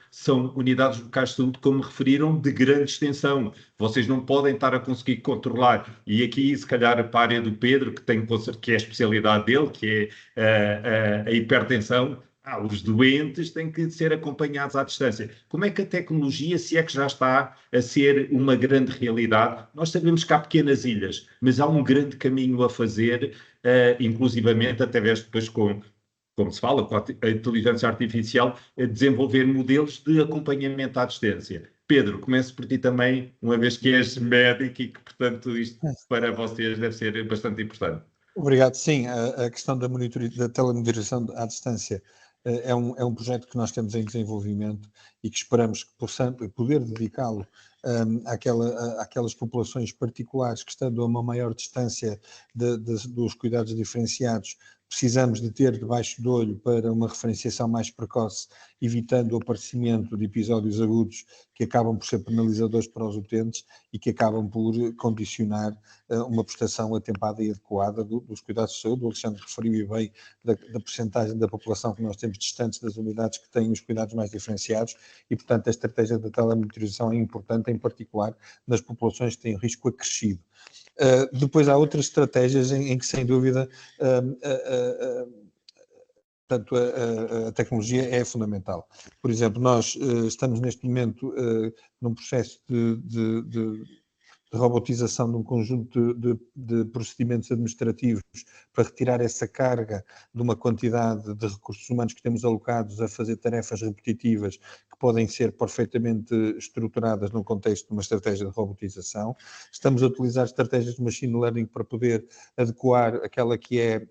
unidades locais de saúde, como referiram, de grande extensão. Vocês não podem estar a conseguir controlar. E aqui, se calhar, para a área do Pedro, que é a especialidade dele, que é a hipertensão, os doentes têm que ser acompanhados à distância. Como é que a tecnologia, se é que já está a ser uma grande realidade? Nós sabemos que há pequenas ilhas, mas há um grande caminho a fazer, inclusivamente, através depois como se fala, com a inteligência artificial, a desenvolver modelos de acompanhamento à distância. Pedro, começo por ti também, uma vez que és médico e que, portanto, isto para vocês deve ser bastante importante. Obrigado. Sim, a questão da telemonitorização à distância é um projeto que nós temos em desenvolvimento e que esperamos que possamos poder dedicá-lo àquelas populações particulares que, estando a uma maior distância dos cuidados diferenciados, precisamos de ter debaixo do olho para uma referenciação mais precoce, evitando o aparecimento de episódios agudos que acabam por ser penalizadores para os utentes e que acabam por condicionar uma prestação atempada e adequada dos cuidados de saúde. O Alexandre referiu bem da percentagem da população que nós temos distantes das unidades que têm os cuidados mais diferenciados e, portanto, a estratégia da telemonitorização é importante, em particular nas populações que têm risco acrescido. Depois há outras estratégias em que, sem dúvida, portanto, a tecnologia é fundamental. Por exemplo, nós estamos neste momento num processo de robotização de um conjunto de procedimentos administrativos para retirar essa carga de uma quantidade de recursos humanos que temos alocados a fazer tarefas repetitivas que podem ser perfeitamente estruturadas no contexto de uma estratégia de robotização. Estamos a utilizar estratégias de machine learning para poder adequar aquela que é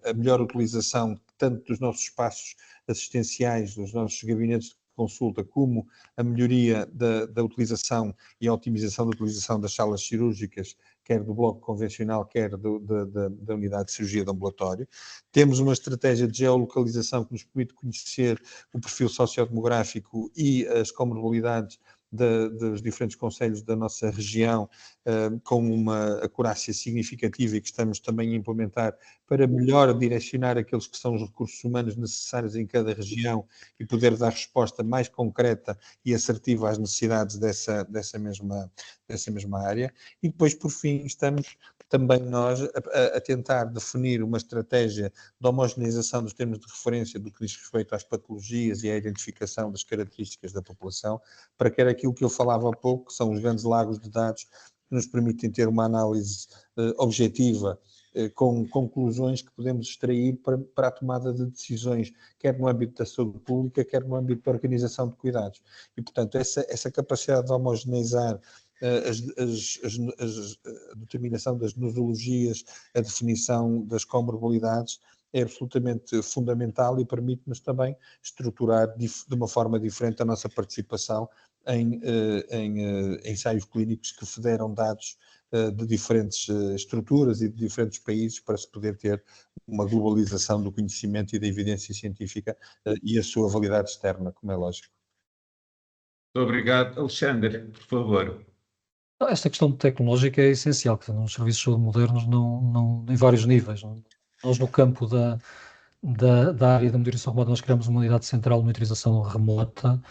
a melhor utilização tanto dos nossos espaços assistenciais, dos nossos gabinetes de consulta, como a melhoria da utilização e a otimização da utilização das salas cirúrgicas, quer do bloco convencional, quer da unidade de cirurgia de ambulatório. Temos uma estratégia de geolocalização que nos permite conhecer o perfil sociodemográfico e as comorbilidades dos diferentes concelhos da nossa região, com uma acurácia significativa e que estamos também a implementar para melhor direcionar aqueles que são os recursos humanos necessários em cada região e poder dar resposta mais concreta e assertiva às necessidades dessa mesma área. E depois, por fim, estamos também nós a tentar definir uma estratégia de homogeneização dos termos de referência do que diz respeito às patologias e à identificação das características da população, para que era aquilo que eu falava há pouco, que são os grandes lagos de dados que nos permitem ter uma análise objetiva, com conclusões que podemos extrair para a tomada de decisões, quer no âmbito da saúde pública, quer no âmbito da organização de cuidados. E, portanto, essa capacidade de homogeneizar a determinação das nosologias, a definição das comorbilidades, é absolutamente fundamental e permite-nos também estruturar de uma forma diferente a nossa participação em ensaios clínicos que federam dados de diferentes estruturas e de diferentes países para se poder ter uma globalização do conhecimento e da evidência científica e a sua validade externa, como é lógico. Muito obrigado. Alexandre, por favor. Esta questão tecnológica é essencial, que nos serviços de saúde modernos em vários níveis. Nós, no campo da área da monitorização remota, nós criamos uma unidade central de monitorização remota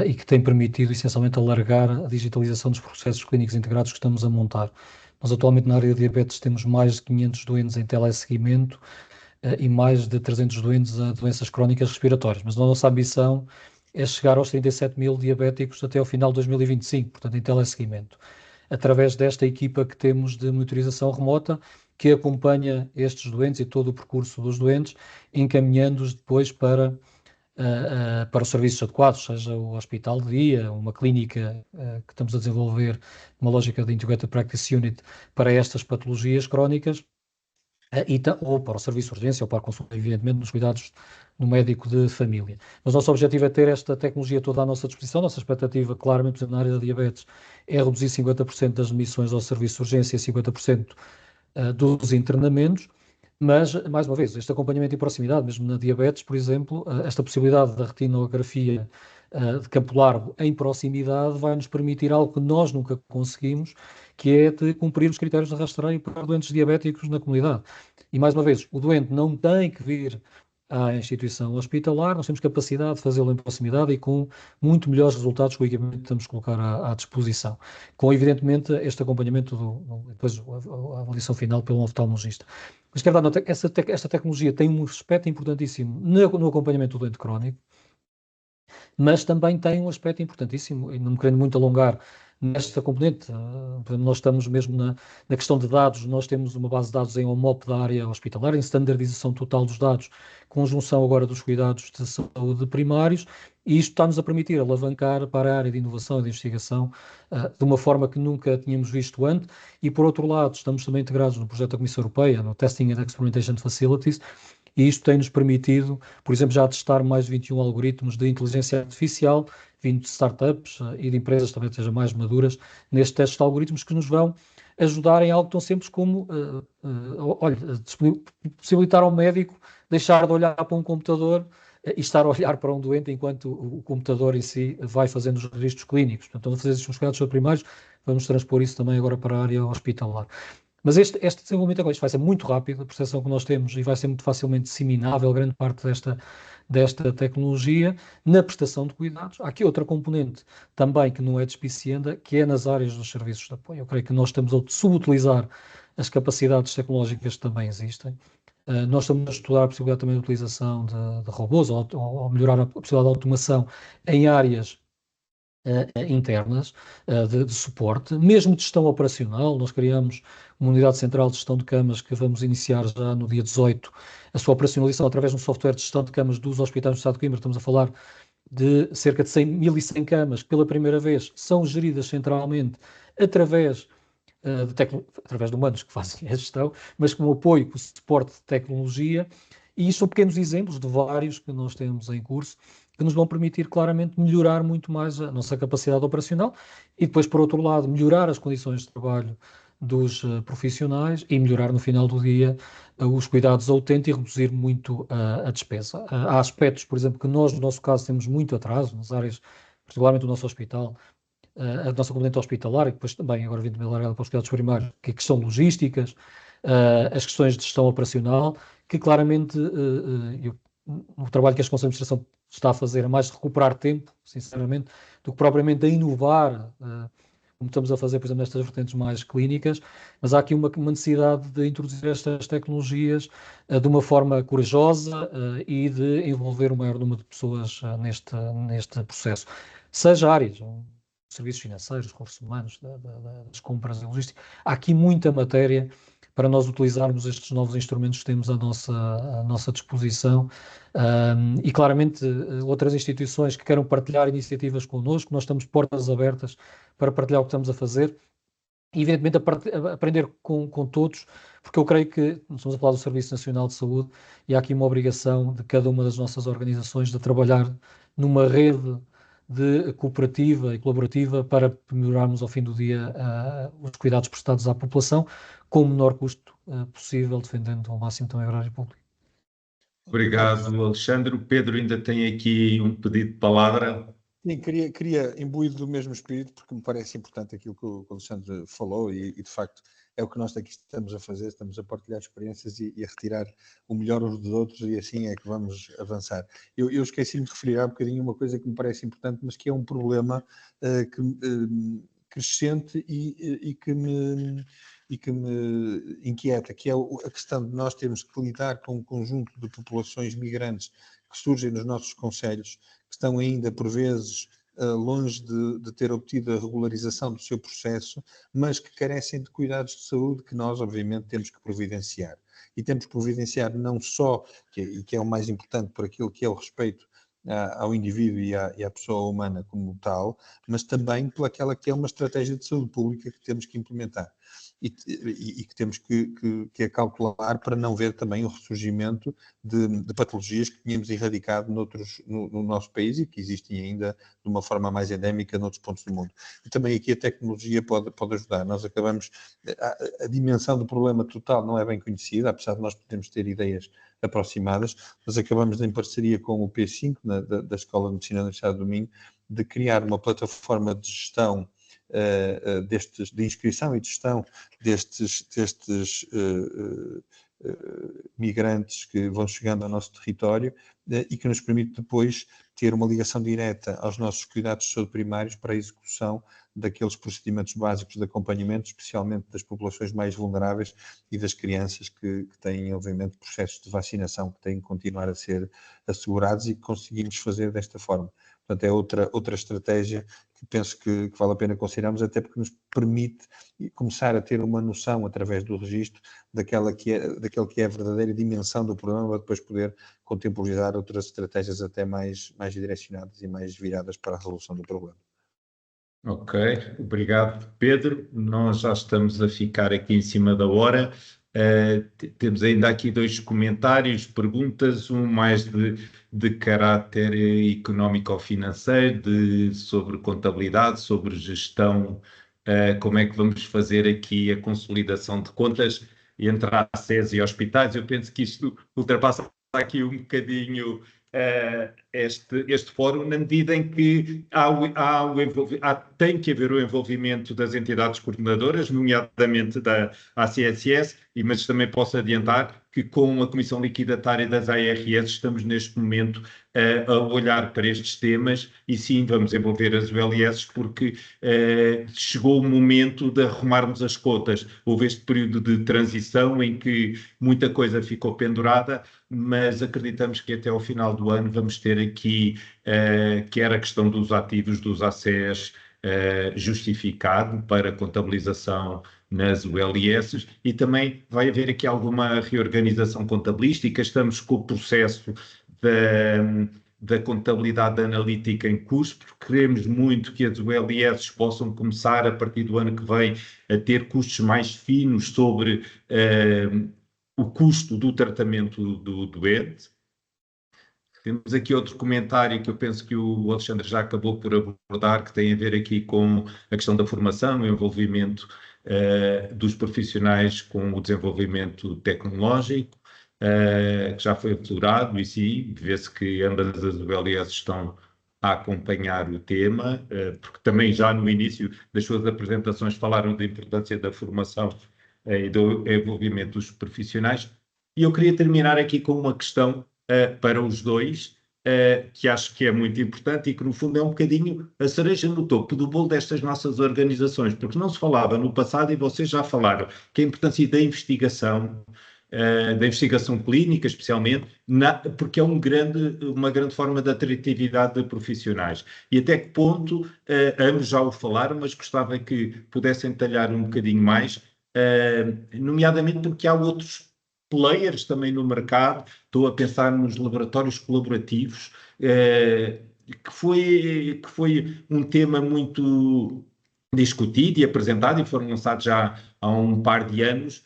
e que tem permitido, essencialmente, alargar a digitalização dos processos clínicos integrados que estamos a montar. Nós, atualmente, na área de diabetes, temos mais de 500 doentes em teleseguimento e mais de 300 doentes a doenças crónicas respiratórias. Mas a nossa ambição é chegar aos 37 mil diabéticos até ao final de 2025, portanto, em teleseguimento, através desta equipa que temos de monitorização remota, que acompanha estes doentes e todo o percurso dos doentes, encaminhando-os depois para os serviços adequados, seja o hospital de dia, uma clínica que estamos a desenvolver, uma lógica de Integrated Practice Unit para estas patologias crónicas, ou para o serviço de urgência ou para a consulta, evidentemente, nos cuidados do médico de família. Mas o nosso objetivo é ter esta tecnologia toda à nossa disposição. Nossa expectativa, claramente, por exemplo, na área da diabetes, é reduzir 50% das admissões ao serviço de urgência e 50% dos internamentos. Mas, mais uma vez, este acompanhamento em proximidade, mesmo na diabetes, por exemplo, esta possibilidade da retinografia de campo largo em proximidade vai nos permitir algo que nós nunca conseguimos, que é de cumprir os critérios de rastreio para doentes diabéticos na comunidade. E, mais uma vez, o doente não tem que vir à instituição hospitalar, nós temos capacidade de fazê-lo em proximidade e com muito melhores resultados que o equipamento que estamos a colocar à disposição, com, evidentemente, este acompanhamento, depois a avaliação final pelo oftalmologista. Mas quero dar nota que esta tecnologia tem um aspecto importantíssimo no acompanhamento do doente crónico, mas também tem um aspecto importantíssimo, e não me querendo muito alongar nesta componente, nós estamos mesmo na questão de dados, nós temos uma base de dados em OMOP da área hospitalar, em standardização total dos dados, conjunção agora dos cuidados de saúde primários, e isto está-nos a permitir alavancar para a área de inovação e de investigação de uma forma que nunca tínhamos visto antes, e por outro lado estamos também integrados no projeto da Comissão Europeia, no Testing and Experimentation Facilities, e isto tem-nos permitido, por exemplo, já testar mais de 21 algoritmos de inteligência artificial, vindo de startups e de empresas também que sejam mais maduras, nestes testes de algoritmos que nos vão ajudar em algo tão simples como, possibilitar ao médico deixar de olhar para um computador e estar a olhar para um doente enquanto o computador em si vai fazendo os registros clínicos. Portanto, estamos a fazer estes cuidados primários, vamos transpor isso também agora para a área hospitalar. Mas este desenvolvimento agora, isto vai ser muito rápido, a percepção que nós temos, e vai ser muito facilmente disseminável grande parte desta tecnologia na prestação de cuidados. Há aqui outra componente também que não é despicienda, que é nas áreas dos serviços de apoio. Eu creio que nós estamos a subutilizar as capacidades tecnológicas que também existem. Nós estamos a estudar a possibilidade também de utilização de robôs ou melhorar a possibilidade de automação em áreas internas de suporte, mesmo de gestão operacional. Nós criamos uma unidade central de gestão de camas que vamos iniciar já no dia 18, a sua operacionalização através de um software de gestão de camas dos hospitais do Estado de Coimbra. Estamos a falar de cerca de 1.100 camas que pela primeira vez são geridas centralmente através de humanos que fazem a gestão, mas com apoio, com o suporte de tecnologia. E isto são pequenos exemplos de vários que nós temos em curso que nos vão permitir claramente melhorar muito mais a nossa capacidade operacional e depois, por outro lado, melhorar as condições de trabalho dos profissionais e melhorar no final do dia os cuidados ao utente e reduzir muito a despesa. Há aspectos, por exemplo, que nós, no nosso caso, temos muito atraso nas áreas, particularmente o nosso hospital, a nossa componente hospitalar, e depois também, agora vindo bem largada para os cuidados primários, que é a questão logísticas, as questões de gestão operacional, que claramente o trabalho que a Conselho de Administração está a fazer é mais de recuperar tempo, sinceramente, do que propriamente a inovar, como estamos a fazer, por exemplo, nestas vertentes mais clínicas, mas há aqui uma necessidade de introduzir estas tecnologias de uma forma corajosa e de envolver o maior número de pessoas neste processo. Seja áreas, serviços financeiros, recursos humanos, das compras e logística, há aqui muita matéria para nós utilizarmos estes novos instrumentos que temos à nossa disposição e claramente outras instituições que queiram partilhar iniciativas connosco, nós estamos portas abertas para partilhar o que estamos a fazer e evidentemente aprender com todos, porque eu creio que estamos a falar do Serviço Nacional de Saúde e há aqui uma obrigação de cada uma das nossas organizações de trabalhar numa rede de cooperativa e colaborativa para melhorarmos ao fim do dia os cuidados prestados à população com o menor custo possível, defendendo ao máximo também o erário público. Obrigado, Alexandre. O Pedro ainda tem aqui um pedido de palavra. Sim, queria imbuído do mesmo espírito, porque me parece importante aquilo que o Alexandre falou e de facto é o que nós aqui estamos a fazer, estamos a partilhar experiências e a retirar o melhor uns dos outros e assim é que vamos avançar. Eu esqueci-me de referir há um bocadinho uma coisa que me parece importante, mas que é um problema crescente e que me inquieta, que é a questão de nós termos que lidar com um conjunto de populações migrantes que surgem nos nossos concelhos, que estão ainda, por vezes, longe de ter obtido a regularização do seu processo, mas que carecem de cuidados de saúde que nós, obviamente, temos que providenciar. E temos que providenciar não só, que é o mais importante por aquilo que é o respeito ao indivíduo e à pessoa humana como tal, mas também por aquela que é uma estratégia de saúde pública que temos que implementar. E que temos que acautelar para não ver também o ressurgimento de patologias que tínhamos erradicado no nosso país e que existem ainda de uma forma mais endémica noutros pontos do mundo. E também aqui a tecnologia pode ajudar. Nós acabamos... A dimensão do problema total não é bem conhecida, apesar de nós podermos ter ideias aproximadas, mas acabamos em parceria com o P5, da Escola de Medicina da Universidade do Minho, de criar uma plataforma de gestão de inscrição e de gestão destes migrantes que vão chegando ao nosso território e que nos permite depois ter uma ligação direta aos nossos cuidados de saúde primários para a execução daqueles procedimentos básicos de acompanhamento, especialmente das populações mais vulneráveis e das crianças que têm, obviamente, processos de vacinação que têm que continuar a ser assegurados e que conseguimos fazer desta forma. Portanto, é outra estratégia que penso que vale a pena considerarmos, até porque nos permite começar a ter uma noção, através do registro, daquela que é a verdadeira dimensão do problema, para depois poder contemporizar outras estratégias até mais direcionadas e mais viradas para a resolução do problema. Ok, obrigado, Pedro. Nós já estamos a ficar aqui em cima da hora. Temos ainda aqui 2 comentários, perguntas, um mais de caráter económico-financeiro, sobre contabilidade, sobre gestão, como é que vamos fazer aqui a consolidação de contas entre a ACES e hospitais. Eu penso que isto ultrapassa aqui um bocadinho este fórum, na medida em que tem que haver o envolvimento das entidades coordenadoras, nomeadamente da ACSS, mas também posso adiantar que com a Comissão Liquidatária das ARS estamos neste momento a olhar para estes temas e sim, vamos envolver as ULS porque chegou o momento de arrumarmos as contas. Houve este período de transição em que muita coisa ficou pendurada, mas acreditamos que até ao final do ano vamos ter aqui quer a questão dos ativos dos ACES justificado para contabilização nas ULS e também vai haver aqui alguma reorganização contabilística. Estamos com o processo da contabilidade analítica em curso, porque queremos muito que as ULS possam começar a partir do ano que vem a ter custos mais finos sobre o custo do tratamento do doente. Temos aqui outro comentário que eu penso que o Alexandre já acabou por abordar, que tem a ver aqui com a questão da formação, o envolvimento dos profissionais com o desenvolvimento tecnológico, que já foi aflorado, e sim, vê-se que ambas as ULS estão a acompanhar o tema, porque também já no início das suas apresentações falaram da importância da formação e do envolvimento dos profissionais. E eu queria terminar aqui com uma questão para os dois, que acho que é muito importante e que, no fundo, é um bocadinho a cereja no topo do bolo destas nossas organizações, porque não se falava no passado, e vocês já falaram, que a importância da investigação clínica, especialmente, porque é uma grande forma de atratividade de profissionais. E até que ponto, ambos já o falaram, mas gostava que pudessem detalhar um bocadinho mais, nomeadamente porque há outros players também no mercado. Estou a pensar nos laboratórios colaborativos, que foi um tema muito discutido e apresentado, e foram lançados já há um par de anos.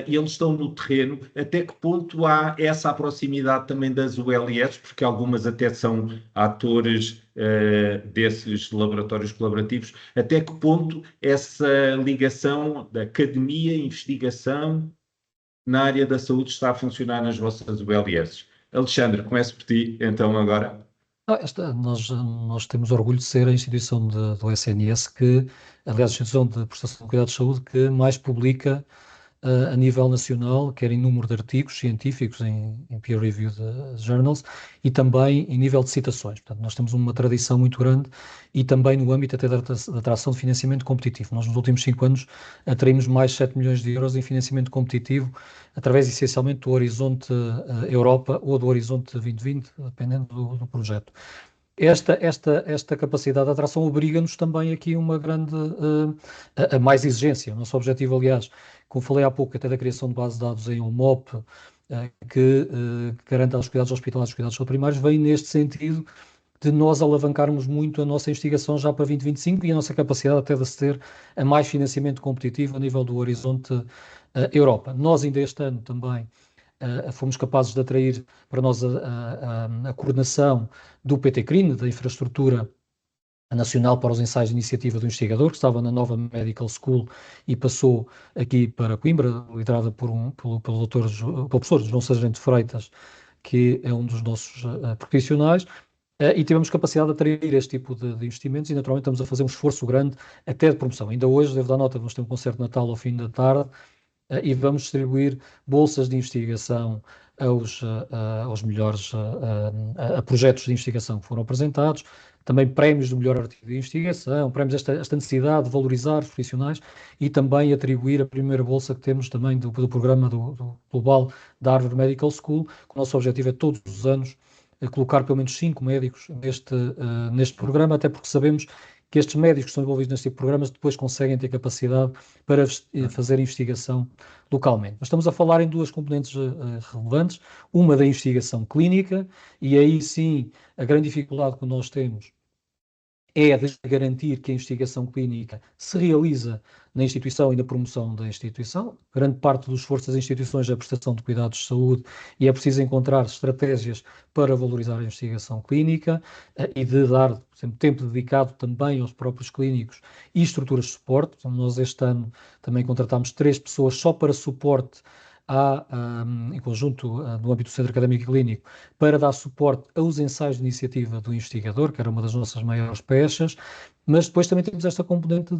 Eles estão no terreno. Até que ponto há essa proximidade também das ULS, porque algumas até são atores desses laboratórios colaborativos, até que ponto essa ligação da academia, investigação na área da saúde está a funcionar nas vossas ULS? Alexandre, começo por ti, então, agora. Nós temos orgulho de ser a instituição do SNS que, aliás, a instituição de prestação de cuidados de saúde que mais publica a nível nacional, quer em número de artigos científicos em peer-reviewed journals e também em nível de citações. Portanto, nós temos uma tradição muito grande e também no âmbito até da atração de financiamento competitivo. Nós, nos últimos 5 anos, atraímos mais 7 milhões de euros em financiamento competitivo, através, essencialmente, do Horizonte Europa ou do Horizonte 2020, dependendo do projeto. Esta capacidade de atração obriga-nos também aqui uma grande, a mais exigência. O nosso objetivo, aliás, como falei há pouco, até da criação de base de dados em OMOP, que garanta os cuidados hospitalares e os cuidados primários, vem neste sentido de nós alavancarmos muito a nossa investigação já para 2025 e a nossa capacidade até de aceder a mais financiamento competitivo a nível do Horizonte Europa. Nós ainda este ano também fomos capazes de atrair para nós a coordenação do PT-CRIN, da Infraestrutura Nacional para os Ensaios de Iniciativa do Investigador, que estava na Nova Medical School e passou aqui para Coimbra, liderada pelo professor João Sargento Freitas, que é um dos nossos profissionais, e tivemos capacidade de atrair este tipo de investimentos e, naturalmente, estamos a fazer um esforço grande até de promoção. Ainda hoje, devo dar nota, vamos ter um concerto de Natal ao fim da tarde, e vamos distribuir bolsas de investigação aos melhores a projetos de investigação que foram apresentados, também prémios do melhor artigo de investigação, prémios esta necessidade de valorizar os profissionais e também atribuir a primeira bolsa que temos também do programa do Global da Harvard Medical School, que o nosso objetivo é todos os anos colocar pelo menos 5 médicos neste programa, até porque sabemos que estes médicos que estão envolvidos neste tipo de programas depois conseguem ter capacidade para fazer investigação localmente. Mas estamos a falar em 2 componentes relevantes, uma da investigação clínica, e aí sim a grande dificuldade que nós temos é de garantir que a investigação clínica se realiza na instituição e na promoção da instituição. Grande parte do esforço das instituições é a prestação de cuidados de saúde e é preciso encontrar estratégias para valorizar a investigação clínica e de dar sempre tempo dedicado também aos próprios clínicos e estruturas de suporte. Então, nós este ano também contratámos 3 pessoas só para suporte em conjunto no âmbito do Centro Académico e Clínico, para dar suporte aos ensaios de iniciativa do investigador, que era uma das nossas maiores peças, mas depois também temos esta componente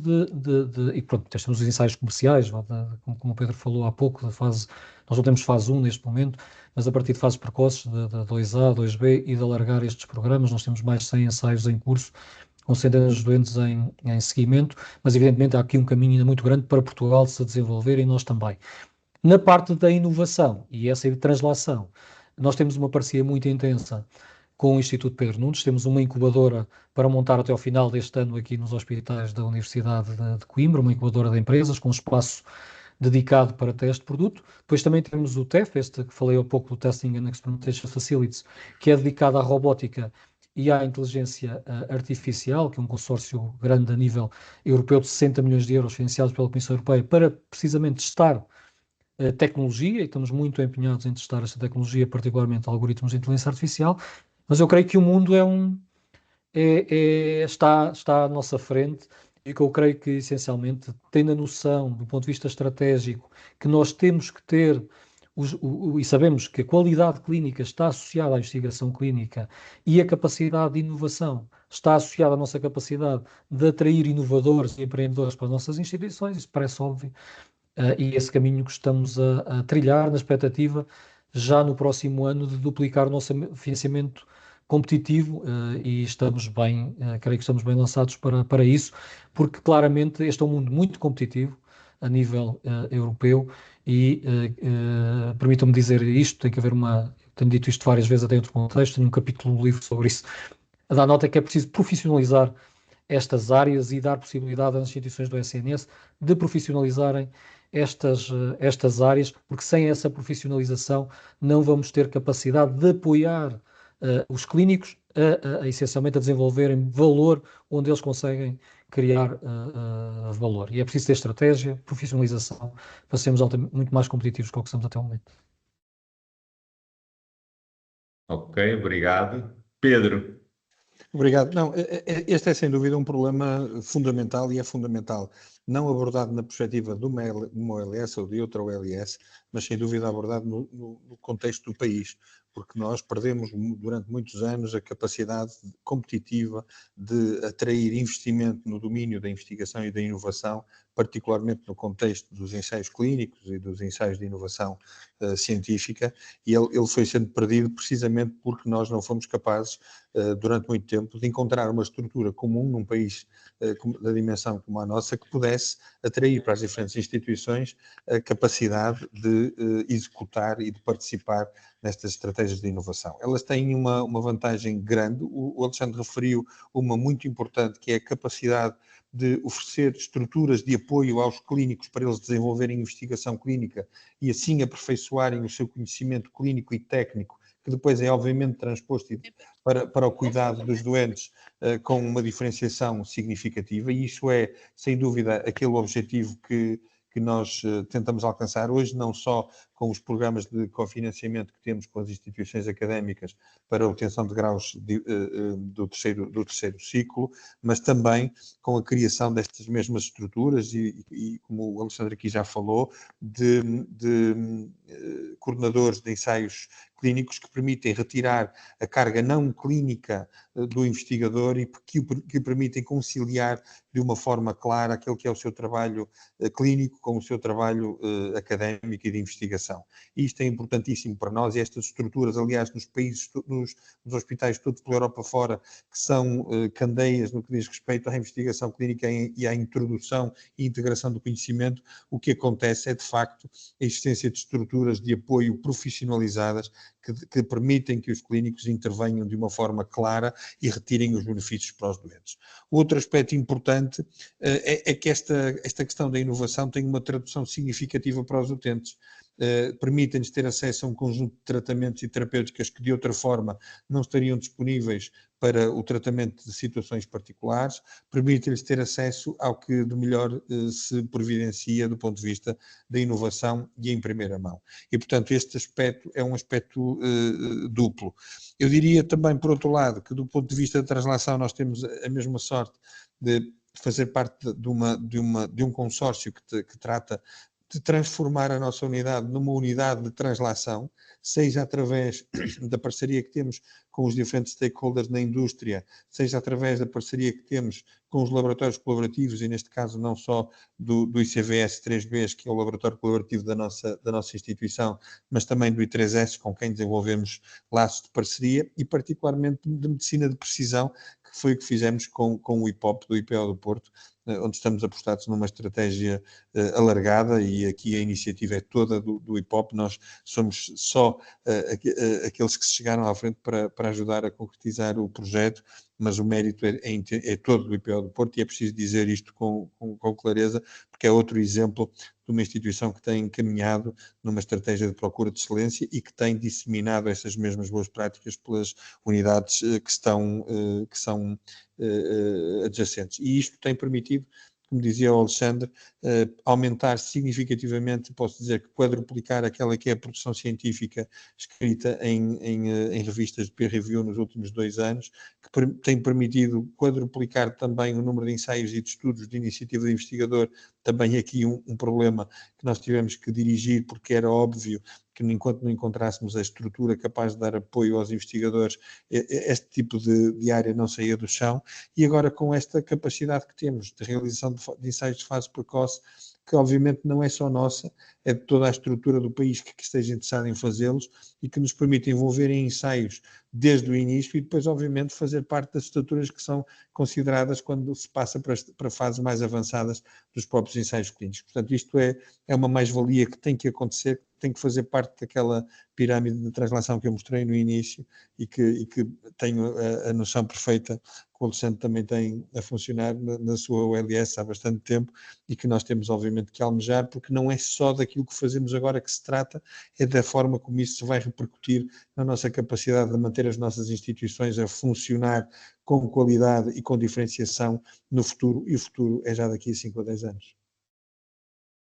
e pronto, temos os ensaios comerciais, como o Pedro falou há pouco, nós não temos fase 1 neste momento, mas a partir de fases precoces, de 2A, 2B, e de alargar estes programas, nós temos mais de 100 ensaios em curso, com centenas de doentes em seguimento, mas evidentemente há aqui um caminho ainda muito grande para Portugal se desenvolver e nós também. Na parte da inovação e essa de translação, nós temos uma parceria muito intensa com o Instituto Pedro Nunes, temos uma incubadora para montar até ao final deste ano aqui nos hospitais da Universidade de Coimbra, uma incubadora de empresas com espaço dedicado para teste de produto. Depois também temos o TEF, este que falei há pouco, do Testing and Experimentation Facilities, que é dedicado à robótica e à inteligência artificial, que é um consórcio grande a nível europeu de 60 milhões de euros financiados pela Comissão Europeia para precisamente testar tecnologia, e estamos muito empenhados em testar esta tecnologia, particularmente algoritmos de inteligência artificial. Mas eu creio que o mundo está à nossa frente e que eu creio que, essencialmente, tendo a noção, do ponto de vista estratégico, que nós temos que ter, e sabemos que a qualidade clínica está associada à investigação clínica e a capacidade de inovação está associada à nossa capacidade de atrair inovadores e empreendedores para as nossas instituições, isso parece óbvio, e esse caminho que estamos a trilhar na expectativa, já no próximo ano, de duplicar o nosso financiamento competitivo, e estamos bem, creio que estamos bem lançados para isso, porque claramente este é um mundo muito competitivo a nível europeu e permitam-me dizer isto, tem que haver tenho dito isto várias vezes até em outro contexto, tenho um capítulo do livro sobre isso, a dar nota que é preciso profissionalizar estas áreas e dar possibilidade às instituições do SNS de profissionalizarem estas áreas, porque sem essa profissionalização não vamos ter capacidade de apoiar os clínicos essencialmente a desenvolverem valor onde eles conseguem criar valor. E é preciso ter estratégia, profissionalização, para sermos muito mais competitivos do que somos até o momento. Ok, obrigado. Pedro. Obrigado. Não, este é sem dúvida um problema fundamental e é fundamental não abordado na perspectiva de uma OLS ou de outra OLS, mas sem dúvida abordado no contexto do país, porque nós perdemos durante muitos anos a capacidade competitiva de atrair investimento no domínio da investigação e da inovação, particularmente no contexto dos ensaios clínicos e dos ensaios de inovação científica, e ele foi sendo perdido precisamente porque nós não fomos capazes, durante muito tempo, de encontrar uma estrutura comum num país da dimensão como a nossa, que pudesse atrair para as diferentes instituições a capacidade de executar e de participar nestas estratégias de inovação. Elas têm uma vantagem grande, o Alexandre referiu uma muito importante, que é a capacidade de oferecer estruturas de apoio aos clínicos para eles desenvolverem investigação clínica e assim aperfeiçoarem o seu conhecimento clínico e técnico, que depois é obviamente transposto para o cuidado dos doentes com uma diferenciação significativa, e isso é, sem dúvida, aquele objetivo que nós tentamos alcançar hoje, não só com os programas de cofinanciamento que temos com as instituições académicas para a obtenção de graus do terceiro ciclo, mas também com a criação destas mesmas estruturas e como o Alexandre aqui já falou, de coordenadores de ensaios clínicos que permitem retirar a carga não clínica do investigador e que permitem conciliar de uma forma clara aquele que é o seu trabalho clínico com o seu trabalho académico e de investigação. E isto é importantíssimo para nós, e estas estruturas, aliás, nos países, nos hospitais todos pela Europa fora, que são candeias no que diz respeito à investigação clínica e à introdução e integração do conhecimento, o que acontece é, de facto, a existência de estruturas de apoio profissionalizadas que permitem que os clínicos intervenham de uma forma clara e retirem os benefícios para os doentes. Outro aspecto importante é que esta questão da inovação tem uma tradução significativa para os utentes. Permitem-nos ter acesso a um conjunto de tratamentos e terapêuticas que de outra forma não estariam disponíveis para o tratamento de situações particulares, permite-lhes ter acesso ao que de melhor se providencia do ponto de vista da inovação e em primeira mão. E, portanto, este aspecto é um aspecto duplo. Eu diria também, por outro lado, que do ponto de vista da translação nós temos a mesma sorte de fazer parte de um consórcio que trata de transformar a nossa unidade numa unidade de translação, seja através da parceria que temos com os diferentes stakeholders na indústria, seja através da parceria que temos com os laboratórios colaborativos, e neste caso não só do ICVS 3Bs, que é o laboratório colaborativo da nossa instituição, mas também do I3S, com quem desenvolvemos laços de parceria, e particularmente de medicina de precisão, que foi o que fizemos com o IPOP, do IPO do Porto, onde estamos apostados numa estratégia alargada, e aqui a iniciativa é toda do IPOP, nós somos só aqueles que se chegaram à frente para ajudar a concretizar o projeto, mas o mérito é todo do IPO do Porto, e é preciso dizer isto com clareza, porque é outro exemplo de uma instituição que tem caminhado numa estratégia de procura de excelência e que tem disseminado essas mesmas boas práticas pelas unidades que são adjacentes. E isto tem permitido como dizia o Alexandre, aumentar significativamente, posso dizer que quadruplicar aquela que é a produção científica escrita em revistas de peer review nos últimos 2 anos, que tem permitido quadruplicar também o número de ensaios e de estudos de iniciativa de investigador, também aqui um problema que nós tivemos que dirigir, porque era óbvio que enquanto não encontrássemos a estrutura capaz de dar apoio aos investigadores, este tipo de área não saía do chão, e agora com esta capacidade que temos de realização de ensaios de fase precoce, que obviamente não é só nossa, é de toda a estrutura do país que esteja interessada em fazê-los e que nos permite envolver em ensaios desde o início e depois, obviamente, fazer parte das estruturas que são consideradas quando se passa para fases mais avançadas dos próprios ensaios clínicos. Portanto, isto é uma mais-valia que tem que acontecer, que tem que fazer parte daquela pirâmide de translação que eu mostrei no início e que tenho a noção perfeita que o Alexandre também tem a funcionar na sua OLS há bastante tempo e que nós temos, obviamente, que almejar, porque não é só daquilo que fazemos agora que se trata, é da forma como isso se vai repercutir na nossa capacidade de manter as nossas instituições a funcionar com qualidade e com diferenciação no futuro, e o futuro é já daqui a 5 a 10 anos.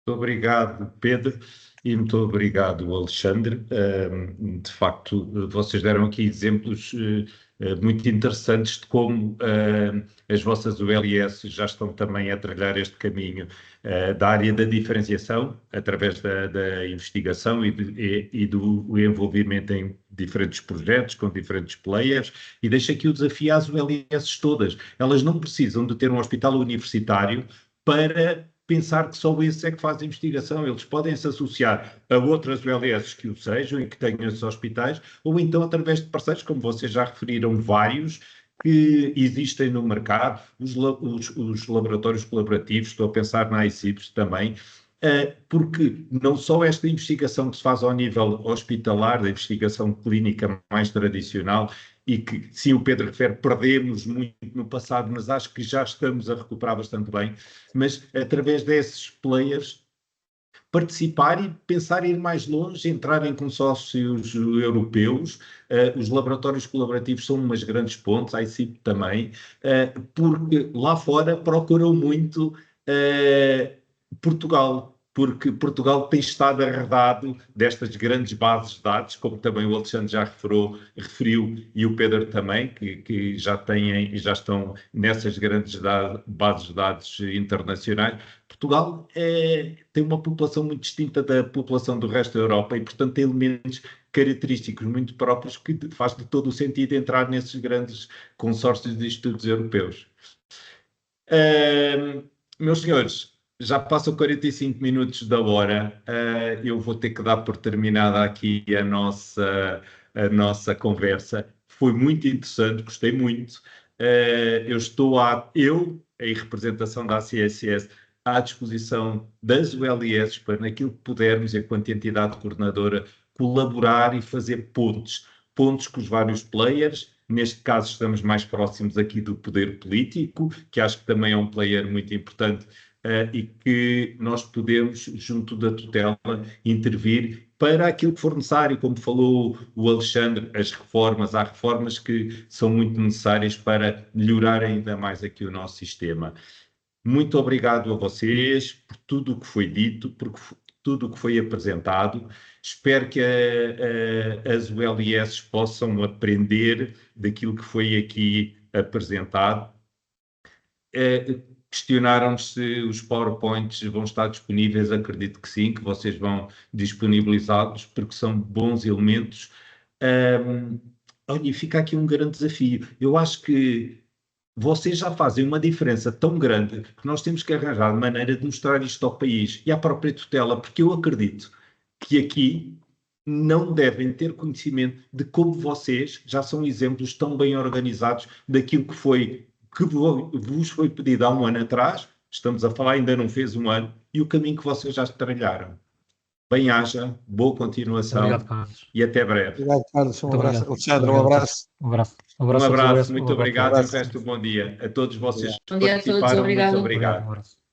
Muito obrigado, Pedro, e muito obrigado, Alexandre. De facto, vocês deram aqui exemplos muito interessantes de como as vossas ULS já estão também a trilhar este caminho da área da diferenciação, através da investigação e do envolvimento em diferentes projetos, com diferentes players, e deixo aqui o desafio às ULS todas. Elas não precisam de ter um hospital universitário para pensar que só esses é que fazem investigação. Eles podem se associar a outras ULS que o sejam e que tenham esses hospitais, ou então através de parceiros, como vocês já referiram, vários que existem no mercado, os laboratórios colaborativos, estou a pensar na ICIPS também, porque não só esta investigação que se faz ao nível hospitalar, da investigação clínica mais tradicional, e que, sim, o Pedro refere, perdemos muito no passado, mas acho que já estamos a recuperar bastante bem, mas através desses players participar e pensar em ir mais longe, entrar em consórcios europeus. Os laboratórios colaborativos são umas grandes pontes, a ICIP também, porque lá fora procuram muito Portugal, porque Portugal tem estado arredado destas grandes bases de dados, como também o Alexandre já referiu, e o Pedro também, que já têm e já estão nessas grandes bases de dados internacionais. Portugal tem uma população muito distinta da população do resto da Europa e, portanto, tem elementos característicos muito próprios que faz de todo o sentido entrar nesses grandes consórcios de estudos europeus. Meus senhores, já passam 45 minutos da hora, eu vou ter que dar por terminada aqui a nossa conversa. Foi muito interessante, gostei muito. Eu, em representação da ACSS, à disposição das ULS para, naquilo que pudermos, enquanto entidade coordenadora, colaborar e fazer pontes com os vários players. Neste caso, estamos mais próximos aqui do poder político, que acho que também é um player muito importante, e que nós podemos, junto da tutela, intervir para aquilo que for necessário, como falou o Alexandre, há reformas que são muito necessárias para melhorar ainda mais aqui o nosso sistema. Muito obrigado a vocês por tudo o que foi dito, por tudo o que foi apresentado. Espero que as ULS possam aprender daquilo que foi aqui apresentado. Questionaram-se se os PowerPoints vão estar disponíveis. Acredito que sim, que vocês vão disponibilizá-los, porque são bons elementos. Olha, fica aqui um grande desafio. Eu acho que vocês já fazem uma diferença tão grande que nós temos que arranjar maneira de mostrar isto ao país e à própria tutela, porque eu acredito que aqui não devem ter conhecimento de como vocês já são exemplos tão bem organizados daquilo que vos foi pedido há um ano atrás. Estamos a falar, ainda não fez um ano, e o caminho que vocês já trilharam. Bem-haja, boa continuação. Obrigado, Carlos. E até breve. Obrigado, Carlos. Um abraço. Alexandre, um abraço. Um abraço, muito obrigado e o resto, bom dia a todos vocês que Bom dia a todos, participaram. obrigado. Muito obrigado. Um abraço.